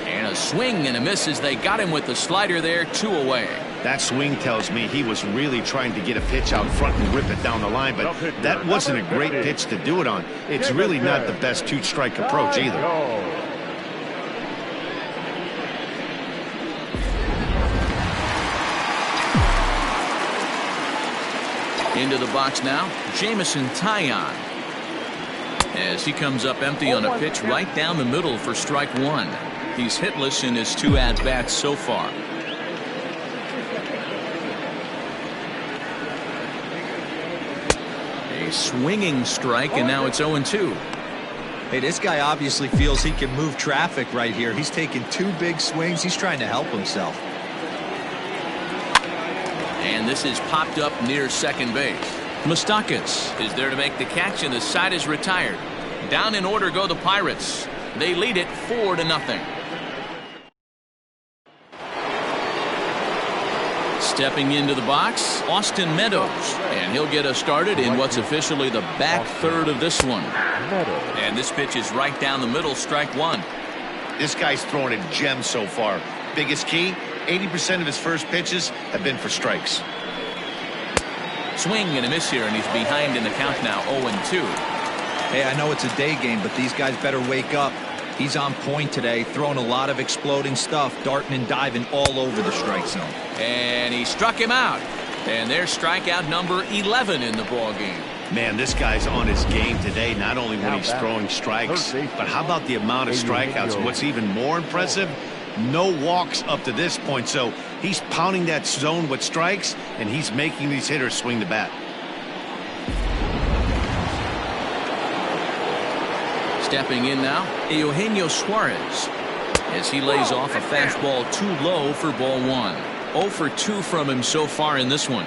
And a swing and a miss as they got him with the slider there. 2 away. That swing tells me he was really trying to get a pitch out front and rip it down the line, but that wasn't a great pitch to do it on. It's really not the best 2-strike approach either. Into the box now, Jameson Taillon. as he comes up empty on a pitch right down the middle for strike one. He's hitless in his 2 at-bats so far. A swinging strike, and now it's 0-2. Hey, this guy obviously feels he can move traffic right here. He's taking 2 big swings. He's trying to help himself. And this is popped up near second base. Moustakas is there to make the catch, and the side is retired. Down in order go the Pirates. They lead it 4-0. Stepping into the box, Austin Meadows, and he'll get us started in what's officially the back third of this one. And this pitch is right down the middle, strike one. This guy's throwing a gem so far. Biggest key, 80% of his first pitches have been for strikes. Swing and a miss here, and he's behind in the count now, 0-2. Hey, I know it's a day game, but these guys better wake up. He's on point today, throwing a lot of exploding stuff, darting and diving all over the strike zone. And he struck him out. And there's strikeout number 11 in the ball game. Man, this guy's on his game today, not only when he's throwing strikes, but how about the amount of strikeouts? And what's even more impressive, no walks up to this point. So he's pounding that zone with strikes, and he's making these hitters swing the bat. Stepping in now, Eugenio Suarez, as he lays off a fastball too low for ball one. 0 for 2 from him so far in this one.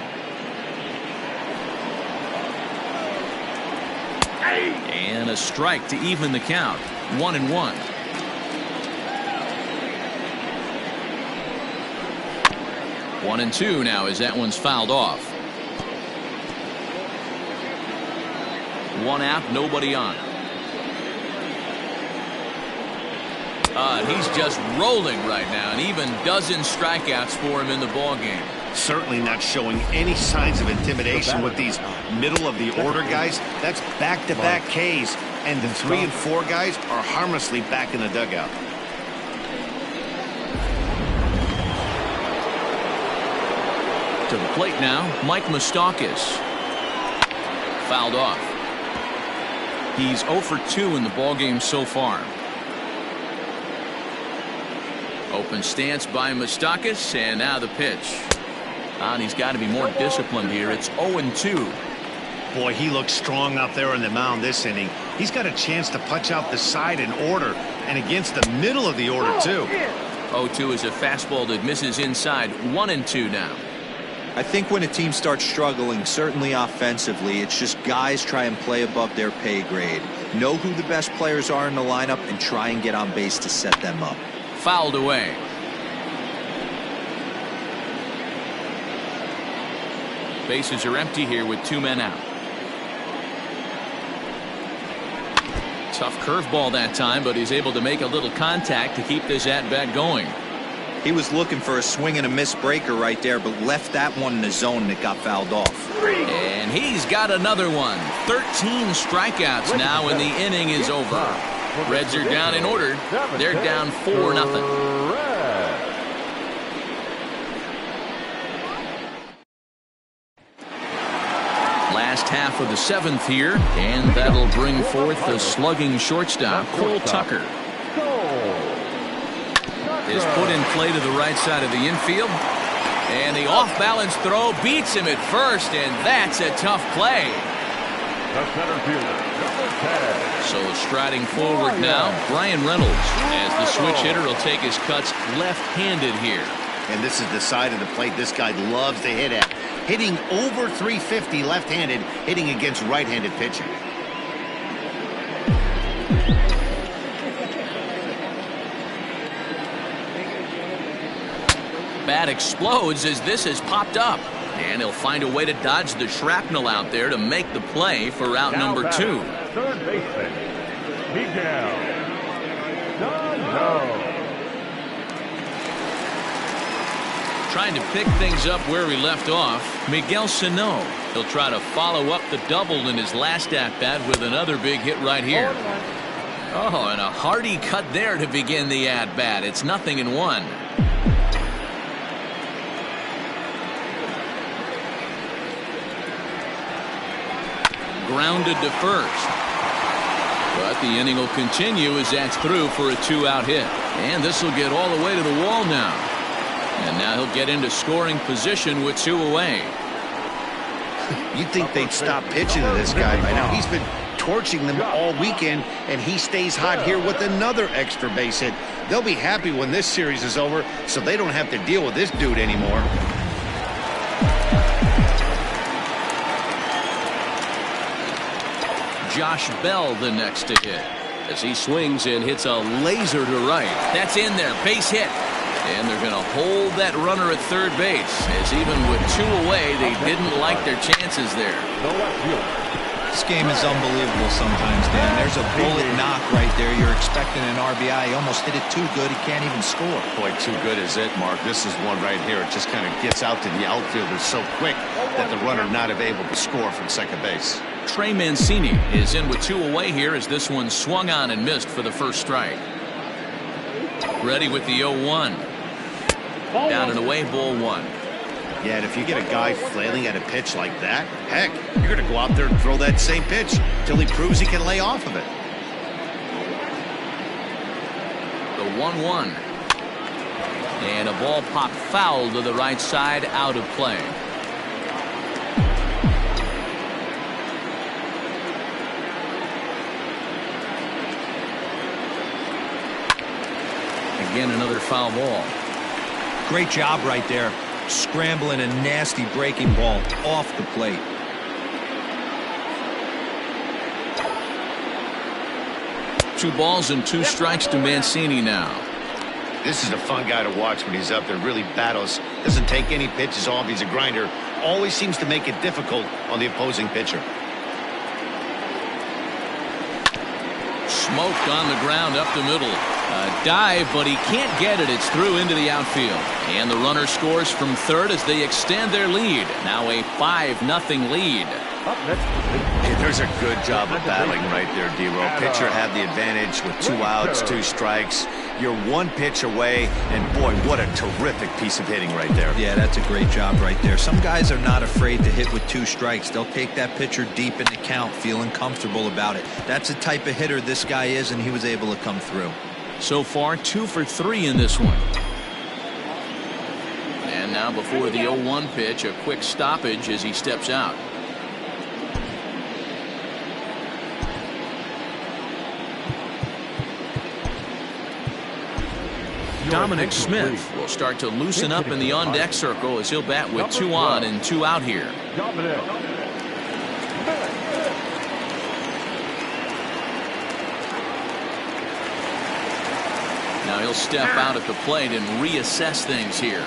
And a strike to even the count. 1-1. One and two now as that one's fouled off. 1 out, nobody on. He's just rolling right now, and even dozen strikeouts for him in the ball game. Certainly not showing any signs of intimidation with these middle of the order guys. That's back-to-back Ks, and the 3 and 4 guys are harmlessly back in the dugout. To the plate now, Mike Moustakas. Fouled off. He's 0 for 2 in the ball game so far. Open stance by Moustakas, and now the pitch. And he's got to be more disciplined here. It's 0-2. Boy, he looks strong out there on the mound this inning. He's got a chance to punch out the side in order, and against the middle of the order, too. 0-2 is a fastball that misses inside. 1-2 now. I think when a team starts struggling, certainly offensively, it's just guys try and play above their pay grade. Know who the best players are in the lineup and try and get on base to set them up. Fouled away. Bases are empty here with 2 men out. Tough curveball that time, but he's able to make a little contact to keep this at-bat going. He was looking for a swing and a miss breaker right there, but left that one in the zone and it got fouled off. And he's got another one. 13 strikeouts now, and the inning is over. Reds are down in order. They're down 4-0. Last half of the 7th here, and that'll bring forth the slugging shortstop, Cole Tucker. Is put in play to the right side of the infield, and the off-balance throw beats him at first, and that's a tough play. So striding forward now, Brian Reynolds, as the switch hitter will take his cuts left-handed here. And this is the side of the plate this guy loves to hit at. Hitting over 350 left-handed, hitting against right-handed pitching. Bat explodes as this has popped up, and he'll find a way to dodge the shrapnel out there to make the play for route number 2. Third baseman, Miguel Sano. Trying to pick things up where he left off, Miguel Sano. He'll try to follow up the double in his last at-bat with another big hit right here. Oh, and a hearty cut there to begin the at-bat. It's 0-1. Grounded to first. But the inning will continue as that's through for a 2-out hit. And this will get all the way to the wall now. And now he'll get into scoring position with 2 away. You'd think they'd stop pitching to this guy by now. He's been torching them all weekend, and he stays hot here with another extra base hit. They'll be happy when this series is over, so they don't have to deal with this dude anymore. Josh Bell the next to hit as he swings and hits a laser to right. That's in there, base hit. And they're going to hold that runner at third base, as even with 2 away, they didn't like their chances there. This game is unbelievable sometimes, Dan. There's a bullet knock right there. You're expecting an RBI. He almost hit it too good. He can't even score. Boy, too good is it, Mark. This is one right here. It just kind of gets out to the outfielder so quick that the runner not able to score from second base. Trey Mancini is in with 2 away here as this one swung on and missed for the first strike. Ready with the 0-1. Down and away, ball 1. Yeah, and if you get a guy flailing at a pitch like that, heck, you're going to go out there and throw that same pitch till he proves he can lay off of it. The 1-1. And a ball popped foul to the right side, out of play. Again, another foul ball. Great job right there. Scrambling a nasty breaking ball off the plate. Two balls and 2 strikes to Mancini now. This is a fun guy to watch when he's up there. Really battles. Doesn't take any pitches off. He's a grinder. Always seems to make it difficult on the opposing pitcher. Smoked on the ground up the middle. A dive, but he can't get it. It's through into the outfield. And the runner scores from third as they extend their lead. Now a 5-0 lead. Hey, there's a good job of battling right there, D-Roll. Pitcher had the advantage with 2 outs, 2 strikes. You're 1 pitch away, and boy, what a terrific piece of hitting right there. Yeah, that's a great job right there. Some guys are not afraid to hit with 2 strikes. They'll take that pitcher deep in the count, feeling comfortable about it. That's the type of hitter this guy is, and he was able to come through. So far, 2 for 3 in this one. And now before the 0-1 pitch, a quick stoppage as he steps out. Dominic Smith will start to loosen up in the on-deck circle as he'll bat with 2 on and 2 out here. Now he'll step out at the plate and reassess things here.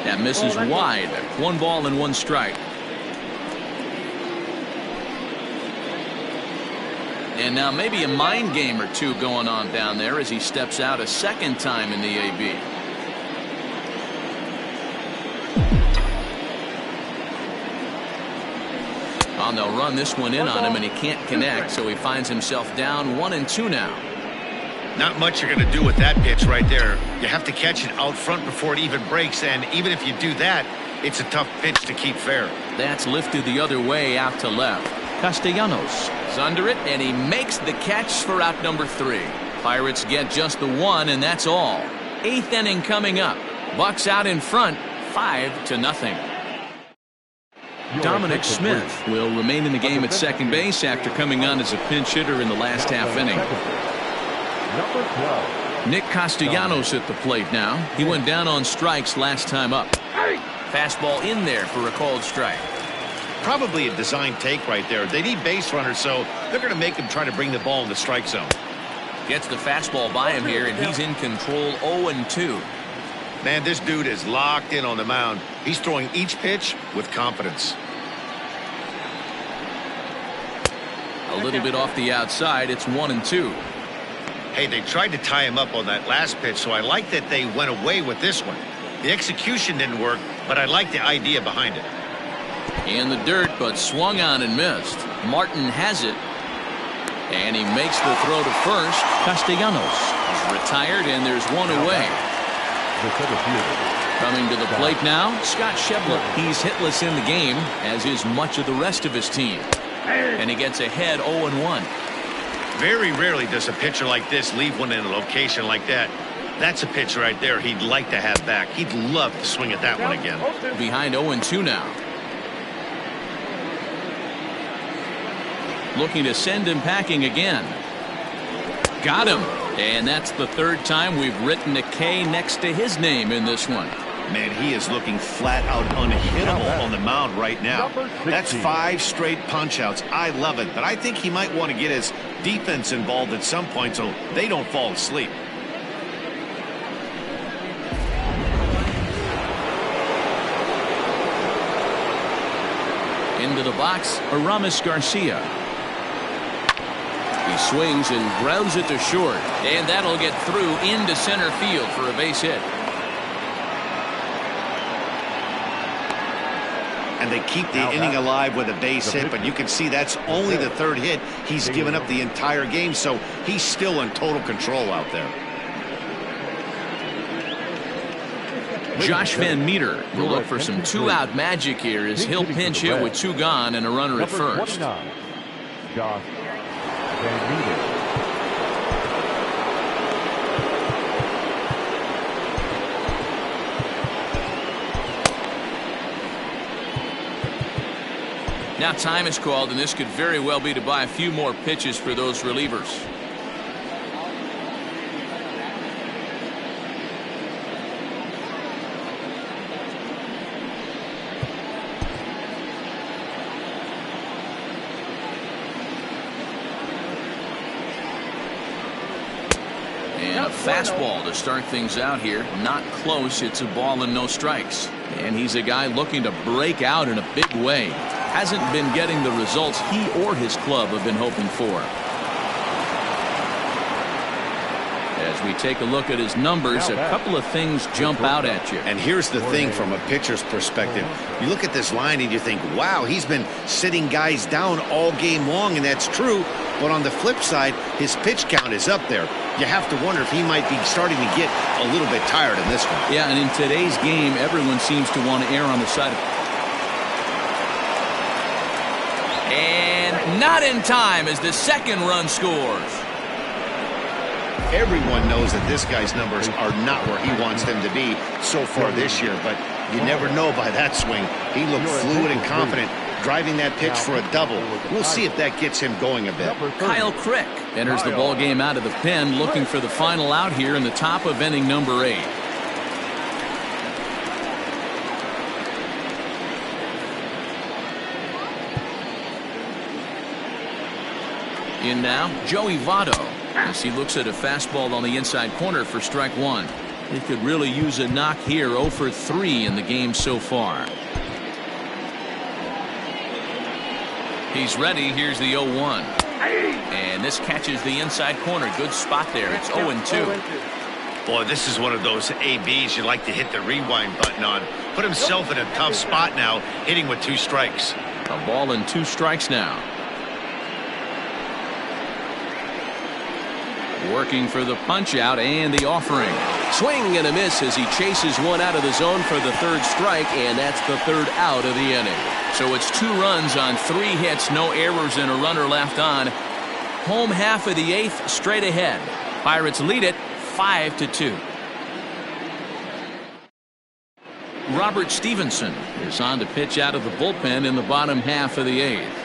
That misses wide. 1 ball and 1 strike. And now maybe a mind game or 2 going on down there as he steps out a second time in the AB. Oh, they'll run this one in on him, and he can't connect, so he finds himself down 1-2 now. Not much you're going to do with that pitch right there. You have to catch it out front before it even breaks, and even if you do that, it's a tough pitch to keep fair. That's lifted the other way out to left. Castellanos is under it, and he makes the catch for out number 3. Pirates get just the 1, and that's all. 8th inning coming up. Bucks out in front, 5-0. Dominic Smith will remain in the game at second base after coming on as a pinch hitter in the last half inning. Nick Castellanos at the plate now. He went down on strikes last time up. Fastball in there for a called strike. Probably a design take right there. They need base runners, so they're going to make him try to bring the ball in the strike zone. Gets the fastball by him here, and he's in control. 0-2. Man, this dude is locked in on the mound. He's throwing each pitch with confidence. A little bit off the outside. It's 1-2. Hey, they tried to tie him up on that last pitch, so I like that they went away with this one. The execution didn't work, but I like the idea behind it. In the dirt, but swung on and missed. Martin has it. And he makes the throw to first. Castellanos is retired, and there's one away. Coming to the plate now, Scott Schebler. He's hitless in the game, as is much of the rest of his team. And he gets ahead 0-1. Very rarely does a pitcher like this leave one in a location like that. That's a pitch right there he'd like to have back. He'd love to swing at that one again. Behind 0-2 now. Looking to send him packing again. Got him. And that's the third time we've written a K next to his name in this one. Man, he is looking flat out unhittable on the mound right now. That's 5 straight punch-outs. I love it, but I think he might want to get his defense involved at some point so they don't fall asleep. Into the box, Aramis Garcia. He swings and grounds it to short, and that'll get through into center field for a base hit. And they keep the inning alive with a base hit, but you can see that's only the third hit he's given up the entire game, so he's still in total control out there. Josh Van Meter will look for some two-out magic here as he'll pinch hit with 2 gone and a runner at first. Josh Van Meter. Now time is called, and this could very well be to buy a few more pitches for those relievers. And a fastball to start things out here. Not close. It's a ball and no strikes. And he's a guy looking to break out in a big way. Hasn't been getting the results he or his club have been hoping for. As we take a look at his numbers, a couple of things jump out at you. And here's the thing from a pitcher's perspective. You look at this line and you think, wow, he's been sitting guys down all game long, and that's true. But on the flip side, his pitch count is up there. You have to wonder if he might be starting to get a little bit tired in this one. Yeah, and in today's game, everyone seems to want to err on the side of... And not in time as the second run scores. Everyone knows that this guy's numbers are not where he wants them to be so far this year, but you never know by that swing. He looked fluid and confident, driving that pitch for a double. We'll see if that gets him going a bit. Kyle Crick enters the ball game out of the pen, looking for the final out here in the top of inning number 8. In now, Joey Votto, as he looks at a fastball on the inside corner for strike 1. He could really use a knock here. 0 for 3 in the game so far. He's ready. Here's the 0-1. And this catches the inside corner. Good spot there. It's 0-2. Boy, this is one of those ABs you like to hit the rewind button on. Put himself in a tough spot now, hitting with 2 strikes. A ball and 2 strikes now. Working for the punch out and the offering. Swing and a miss as he chases one out of the zone for the 3rd strike, and that's the 3rd out of the inning. So it's 2 runs on 3 hits, no errors, and a runner left on. Home half of the 8th, straight ahead. Pirates lead it 5-2. Robert Stevenson is on to pitch out of the bullpen in the bottom half of the 8th.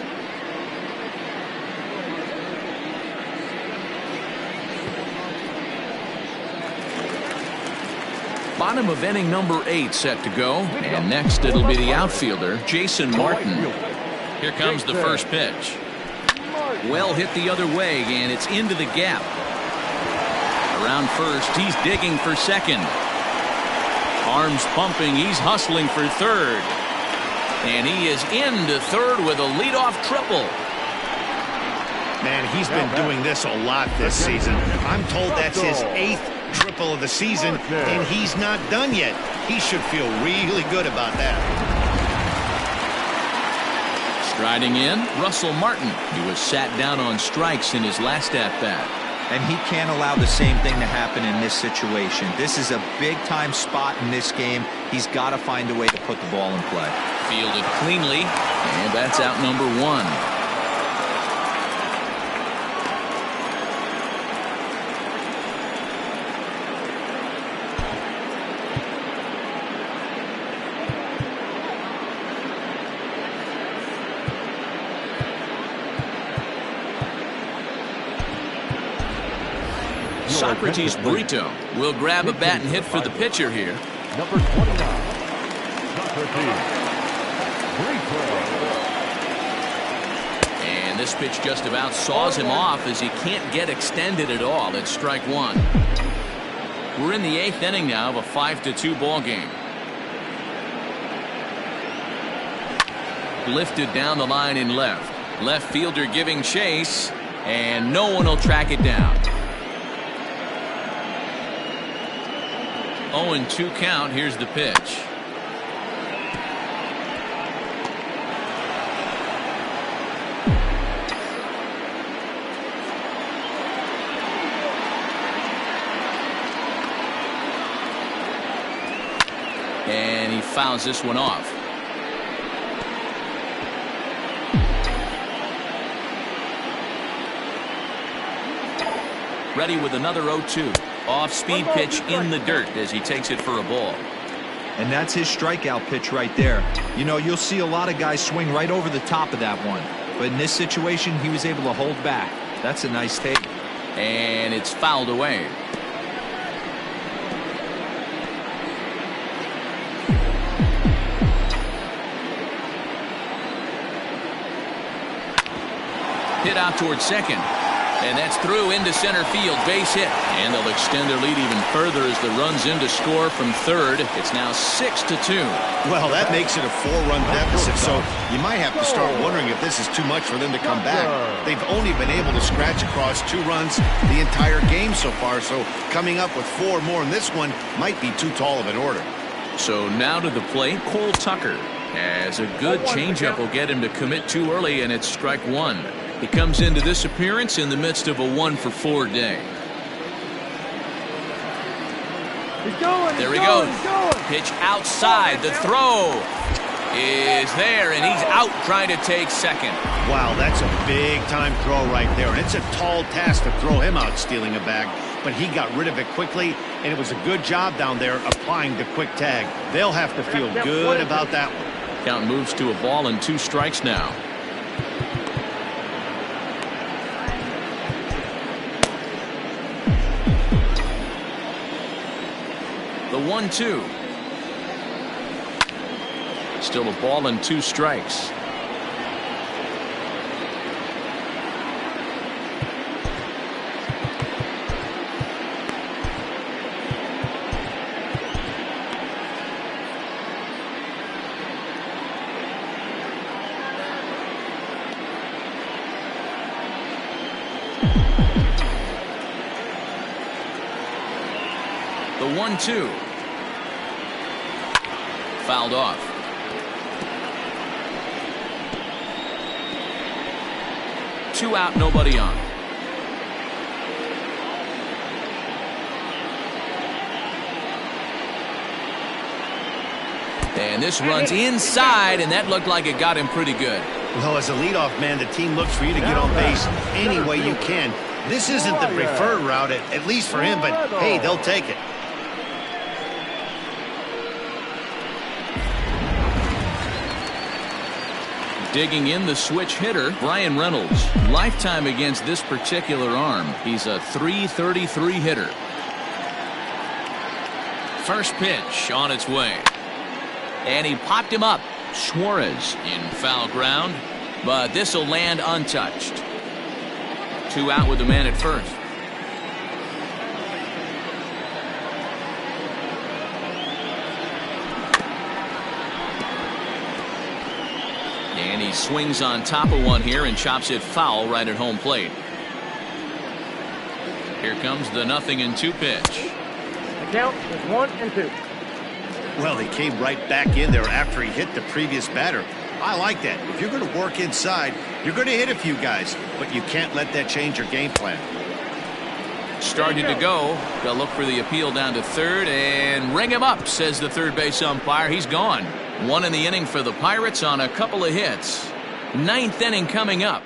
Bottom of inning number 8 set to go, and next it'll be the outfielder Jason Martin. Here comes the first pitch. Well hit the other way, and it's into the gap. Around first, he's digging for second. Arms pumping, he's hustling for third. And he is into third with a leadoff triple. Man, he's been doing this a lot this season. I'm told that's his 8th triple of the season, and he's not done yet. He should feel really good about that. Striding in, Russell Martin. He was sat down on strikes in his last at-bat. And he can't allow the same thing to happen in this situation. This is a big-time spot in this game. He's got to find a way to put the ball in play. Fielded cleanly, and that's out number one. Socrates Brito will grab a bat and hit for the pitcher here. Number 29, Socrates Brito. And this pitch just about saws him off as he can't get extended at all. It's strike one. We're in the 8th inning now of a 5-2 ball game. Lifted down the line in left. Left fielder giving chase, and no one will track it down. 0-2 count. Here's the pitch. And he fouls this one off. Ready with another 0-2. Off-speed pitch in the dirt as he takes it for a ball. And that's his strikeout pitch right there. You know, you'll see a lot of guys swing right over the top of that one. But in this situation, he was able to hold back. That's a nice take. And it's fouled away. Hit out towards second. And that's through into center field, base hit. And they'll extend their lead even further as the run's in to score from third. It's now 6-2. Well, that makes it a 4-run deficit, so you might have to start wondering if this is too much for them to come back. They've only been able to scratch across 2 runs the entire game so far, so coming up with 4 more in this one might be too tall of an order. So now to the plate, Cole Tucker. As a good changeup will get him to commit too early, and it's strike one. He comes into this appearance in the midst of a 1-for-4 day. There he goes. Pitch outside. The throw is there, and he's out trying to take second. Wow, that's a big-time throw right there, and it's a tall task to throw him out stealing a bag, but he got rid of it quickly, and it was a good job down there applying the quick tag. They'll have to feel good about that one. Count moves to a ball and 2 strikes now. The 1-2. Still a ball and 2 strikes. The 1-2. Fouled off. Two out, nobody on. And this runs inside, and that looked like it got him pretty good. Well, as a leadoff man, the team looks for you to get on base any way you can. This isn't the preferred route, at least for him, but hey, they'll take it. Digging in, the switch hitter, Brian Reynolds. Lifetime against this particular arm. He's a .333 hitter. First pitch on its way. And he popped him up. Suarez in foul ground, but this will land untouched. 2 out with the man at first. And he swings on top of one here and chops it foul right at home plate. Here comes the 0-2 pitch. The count is 1-2. Well, he came right back in there after he hit the previous batter. I like that. If you're going to work inside, you're going to hit a few guys, but you can't let that change your game plan. Started to go. They'll look for the appeal down to third and ring him up, says the third base umpire. He's gone. One in the inning for the Pirates on a couple of hits. Ninth inning coming up.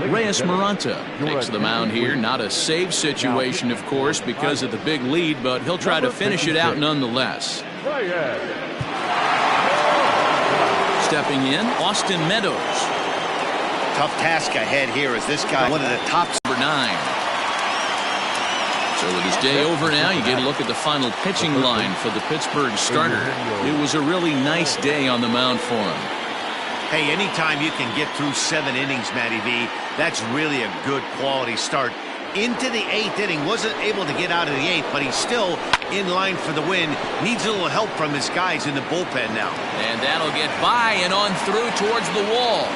Reyes Maranta takes the mound here. Not a save situation, of course, because of the big lead, but he'll try to finish it out nonetheless. Stepping in, Austin Meadows. Tough task ahead here as this guy, one of the top. Number 9. So with his day over now, you get a look at the final pitching line for the Pittsburgh starter. It was a really nice day on the mound for him. Hey, anytime you can get through 7 innings, Matty V, that's really a good quality start. Into the 8th inning, wasn't able to get out of the 8th, but he's still in line for the win. Needs a little help from his guys in the bullpen now. And that'll get by and on through towards the wall.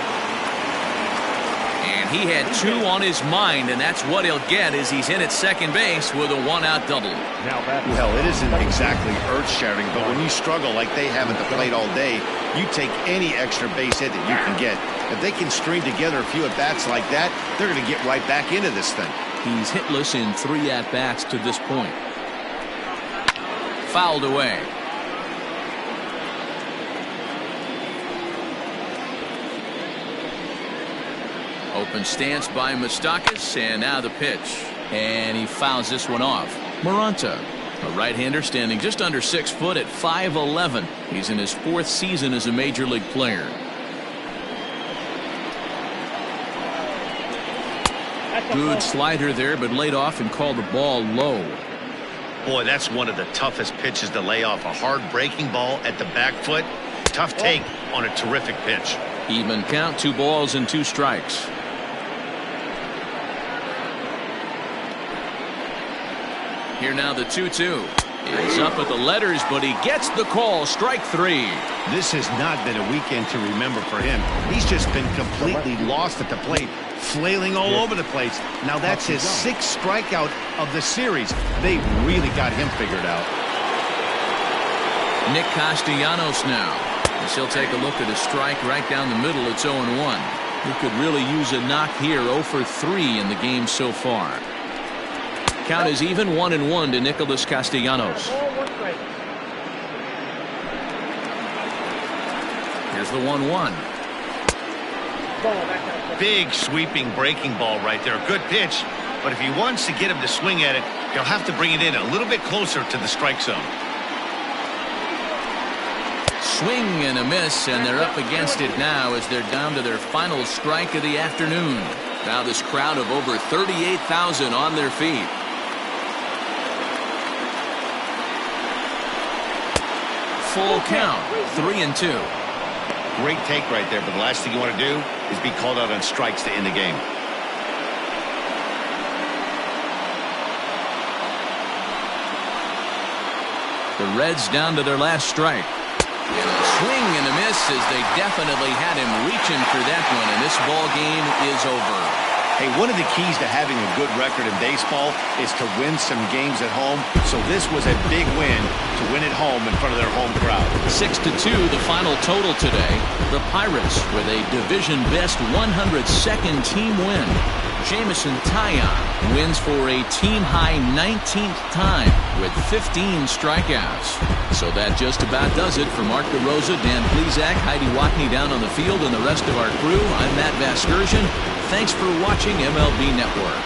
And he had 2 on his mind, and that's what he'll get as he's in at second base with a 1-out double. Well, it isn't exactly earth-shattering, but when you struggle like they have at the plate all day, you take any extra base hit that you can get. If they can string together a few at-bats like that, they're going to get right back into this thing. He's hitless in 3 at-bats to this point. Fouled away. Open stance by Moustakas, and now the pitch. And he fouls this one off. Maranta, a right-hander standing just under 6 foot at 5'11". He's in his 4th season as a major league player. Good slider there, but laid off and called the ball low. Boy, that's one of the toughest pitches to lay off. A hard breaking ball at the back foot. Tough take on a terrific pitch. Even count, 2 balls and 2 strikes. Here now the 2-2. He's up at the letters, but he gets the call. Strike 3. This has not been a weekend to remember for him. He's just been completely lost at the plate, flailing all over the place. Now that's his 6th strikeout of the series. They really got him figured out. Nick Castellanos now. As he'll take a look at a strike right down the middle. It's 0-1. He could really use a knock here. 0 for 3 in the game so far. Count is even, 1-1 to Nicolas Castellanos. Here's the 1-1. Big sweeping breaking ball right there. Good pitch. But if he wants to get him to swing at it, he'll have to bring it in a little bit closer to the strike zone. Swing and a miss, and they're up against it now as they're down to their final strike of the afternoon. Now this crowd of over 38,000 on their feet. Full count, 3-2. Great take right there, but the last thing you want to do is be called out on strikes to end the game. The Reds down to their last strike. And a swing and a miss as they definitely had him reaching for that one, and this ball game is over. Hey, one of the keys to having a good record in baseball is to win some games at home. So this was a big win to win at home in front of their home crowd. 6-2 the final total today. The Pirates with a division best 102nd team win. Jameson Taillon wins for a team high 19th time with 15 strikeouts. So that just about does it for Mark DeRosa, Dan Plesac, Heidi Watney down on the field, and the rest of our crew. I'm Matt Vasgersian. Thanks for watching MLB Network.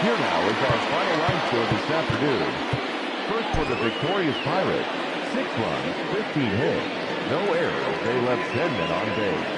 Here now is our final line score this afternoon. First for the victorious Pirates, 6 runs, 15 hits, no errors. They left 10 men on base.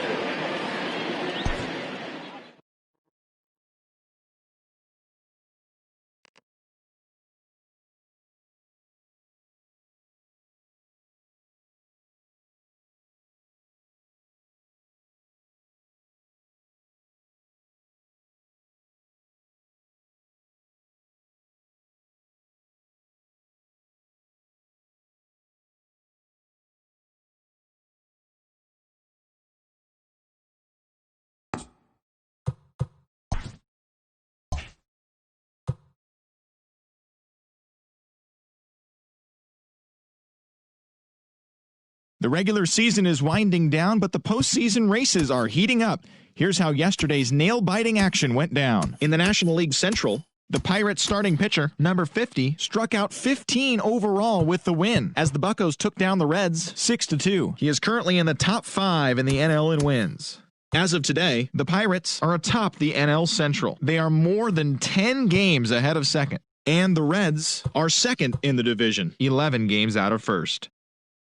The regular season is winding down, but the postseason races are heating up. Here's how yesterday's nail-biting action went down. In the National League Central, the Pirates starting pitcher, number 50, struck out 15 overall with the win as the Buccos took down the Reds 6-2. He is currently in the top 5 in the NL in wins. As of today, the Pirates are atop the NL Central. They are more than 10 games ahead of second. And the Reds are second in the division, 11 games out of first.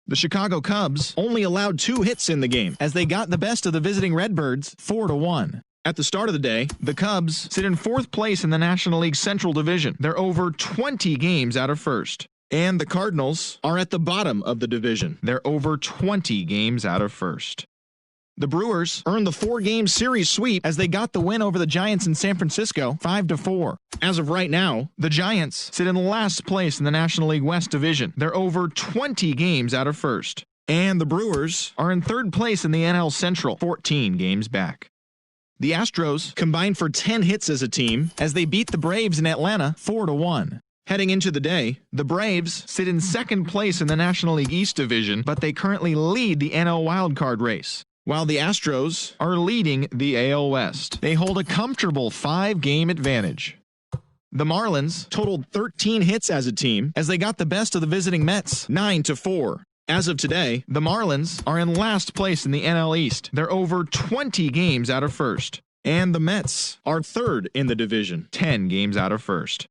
The Chicago Cubs only allowed 2 hits in the game as they got the best of the visiting Redbirds 4-1. At the start of the day, the Cubs sit in 4th place in the National League Central Division. They're over 20 games out of first. And the Cardinals are at the bottom of the division. They're over 20 games out of first. The Brewers earned the 4-game series sweep as they got the win over the Giants in San Francisco 5-4. As of right now, the Giants sit in last place in the National League West Division. They're over 20 games out of first. And the Brewers are in 3rd place in the NL Central, 14 games back. The Astros combined for 10 hits as a team as they beat the Braves in Atlanta 4-1. Heading into the day, the Braves sit in 2nd place in the National League East Division, but they currently lead the NL wildcard race, while the Astros are leading the AL West. They hold a comfortable 5-game advantage. The Marlins totaled 13 hits as a team as they got the best of the visiting Mets 9-4. As of today, the Marlins are in last place in the NL East. They're over 20 games out of first. And the Mets are 3rd in the division, 10 games out of first.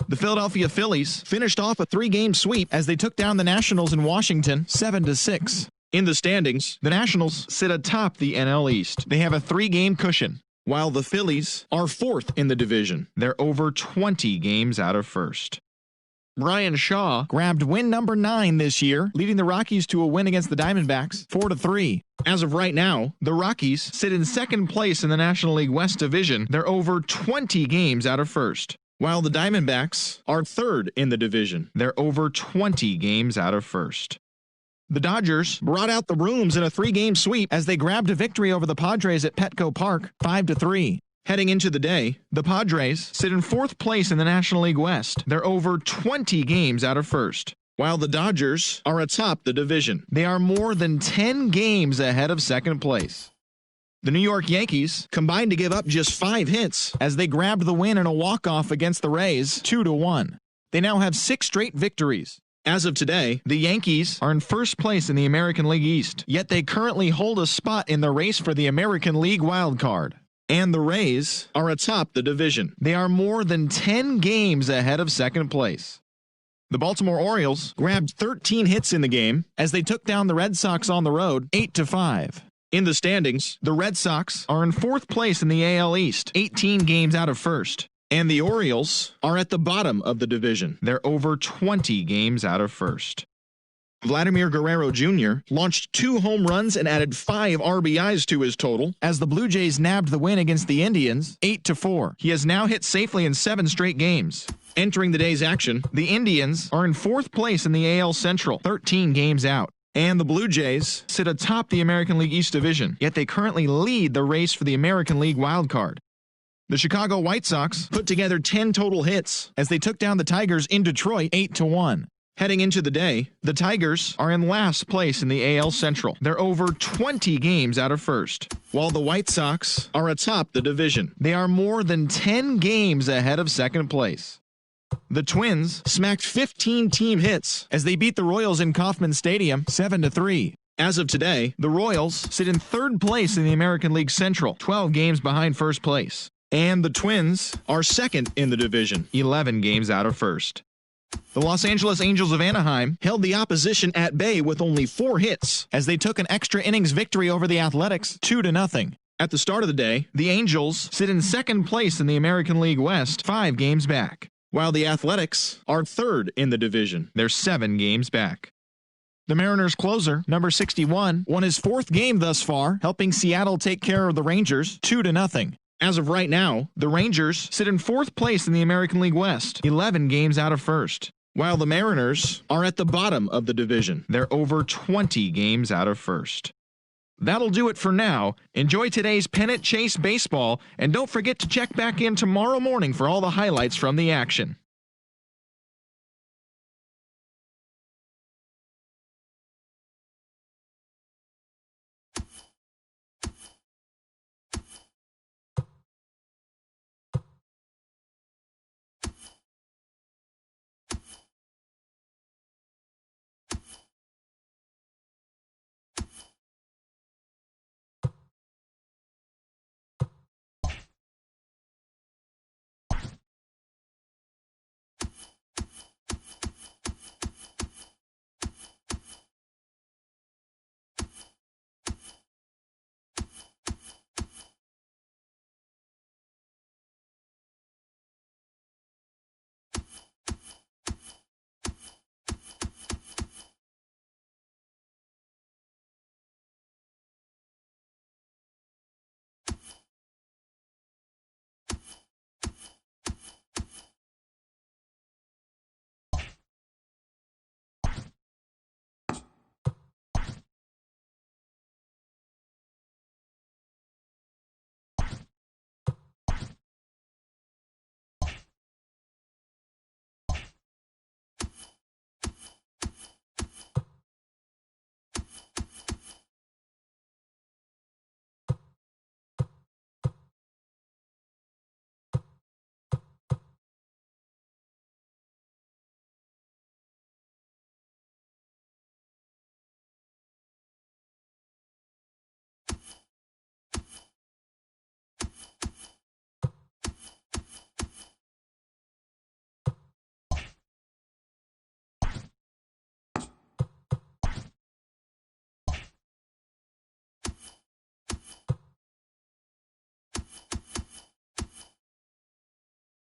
The Philadelphia Phillies finished off a 3-game sweep as they took down the Nationals in Washington 7-6. In the standings, the Nationals sit atop the NL East. They have a 3-game cushion, while the Phillies are 4th in the division. They're over 20 games out of first. Brian Shaw grabbed win number 9 this year, leading the Rockies to a win against the Diamondbacks 4-3. As of right now, the Rockies sit in 2nd place in the National League West Division. They're over 20 games out of first, while the Diamondbacks are 3rd in the division. They're over 20 games out of first. The Dodgers brought out the rooms in a 3-game sweep as they grabbed a victory over the Padres at Petco Park 5-3. Heading into the day, the Padres sit in 4th place in the National League West. They're over 20 games out of first, while the Dodgers are atop the division. They are more than 10 games ahead of second place. The New York Yankees combined to give up just 5 hits as they grabbed the win in a walk-off against the Rays 2-1. They now have 6 straight victories. As of today, the Yankees are in 1st place in the American League East, yet they currently hold a spot in the race for the American League wild card. And the Rays are atop the division. They are more than 10 games ahead of second place. The Baltimore Orioles grabbed 13 hits in the game as they took down the Red Sox on the road 8-5. In the standings, the Red Sox are in 4th place in the AL East, 18 games out of first. And the Orioles are at the bottom of the division. They're over 20 games out of first. Vladimir Guerrero Jr. launched 2 home runs and added 5 RBIs to his total as the Blue Jays nabbed the win against the Indians 8-4. He has now hit safely in 7 straight games. Entering the day's action, the Indians are in 4th place in the AL Central, 13 games out. And the Blue Jays sit atop the American League East Division, yet they currently lead the race for the American League wild card. The Chicago White Sox put together 10 total hits as they took down the Tigers in Detroit 8-1. Heading into the day, the Tigers are in last place in the AL Central. They're over 20 games out of first, while the White Sox are atop the division. They are more than 10 games ahead of second place. The Twins smacked 15 team hits as they beat the Royals in Kauffman Stadium 7-3. As of today, the Royals sit in 3rd place in the American League Central, 12 games behind first place. And the Twins are 2nd in the division, 11 games out of first. The Los Angeles Angels of Anaheim held the opposition at bay with only 4 hits as they took an extra innings victory over the Athletics 2-0. At the start of the day, the Angels sit in 2nd place in the American League West, 5 games back, while the Athletics are 3rd in the division. They're 7 games back. The Mariners closer, number 61, won his 4th game thus far, helping Seattle take care of the Rangers 2-0. As of right now, the Rangers sit in 4th place in the American League West, 11 games out of first, while the Mariners are at the bottom of the division. They're over 20 games out of first. That'll do it for now. Enjoy today's pennant chase baseball, and don't forget to check back in tomorrow morning for all the highlights from the action.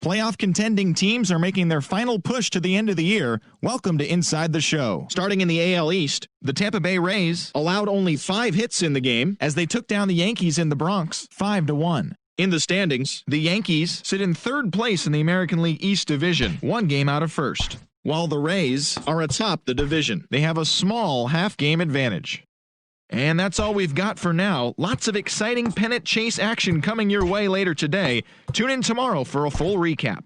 Playoff contending teams are making their final push to the end of the year. Welcome to Inside the Show. Starting in the AL East, the Tampa Bay Rays allowed only 5 hits in the game as they took down the Yankees in the Bronx 5-1. In the standings, the Yankees sit in 3rd place in the American League East Division, 1 game out of 1st, while the Rays are atop the division. They have a small half-game advantage. And that's all we've got for now. Lots of exciting pennant chase action coming your way later today. Tune in tomorrow for a full recap.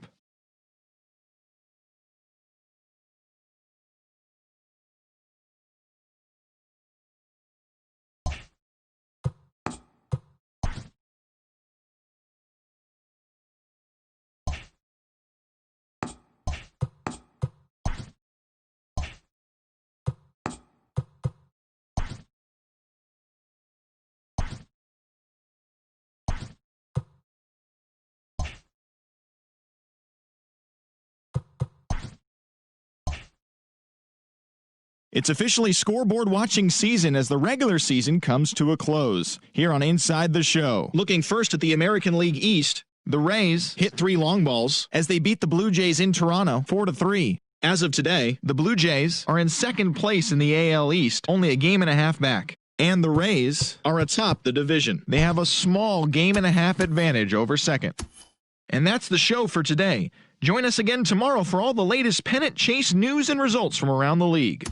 It's officially scoreboard watching season as the regular season comes to a close. Here on Inside the Show. Looking first at the American League East, the Rays hit 3 long balls as they beat the Blue Jays in Toronto 4-3. As of today, the Blue Jays are in 2nd place in the AL East, only a game and a half back. And the Rays are atop the division. They have a small game and a half advantage over 2nd. And that's the show for today. Join us again tomorrow for all the latest pennant chase news and results from around the league.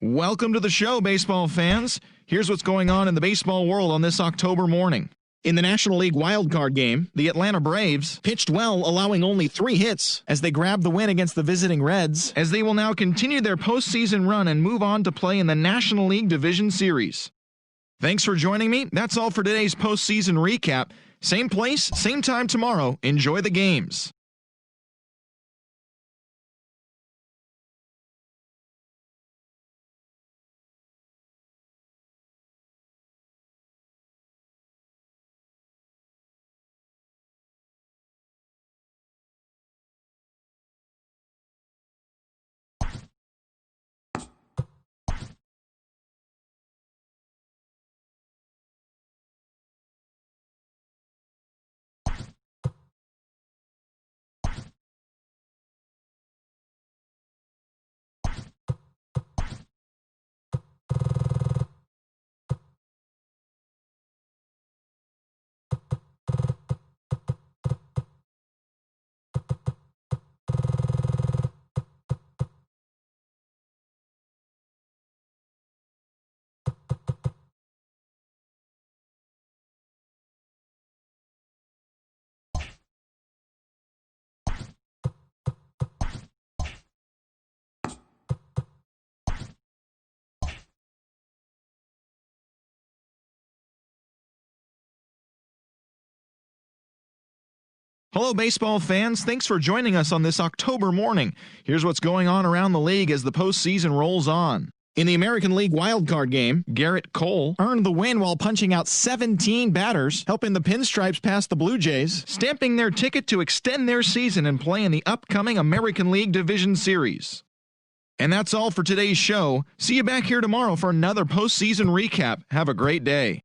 Welcome to the show, baseball fans. Here's what's going on in the baseball world on this October morning. In the National League wildcard game, the Atlanta Braves pitched well, allowing only 3 hits as they grabbed the win against the visiting Reds, as they will now continue their postseason run and move on to play in the National League Division Series. Thanks for joining me. That's all for today's postseason recap. Same place, same time tomorrow. Enjoy the games. Hello, baseball fans. Thanks for joining us on this October morning. Here's what's going on around the league as the postseason rolls on. In the American League wildcard game, Garrett Cole earned the win while punching out 17 batters, helping the Pinstripes pass the Blue Jays, stamping their ticket to extend their season and play in the upcoming American League Division Series. And that's all for today's show. See you back here tomorrow for another postseason recap. Have a great day.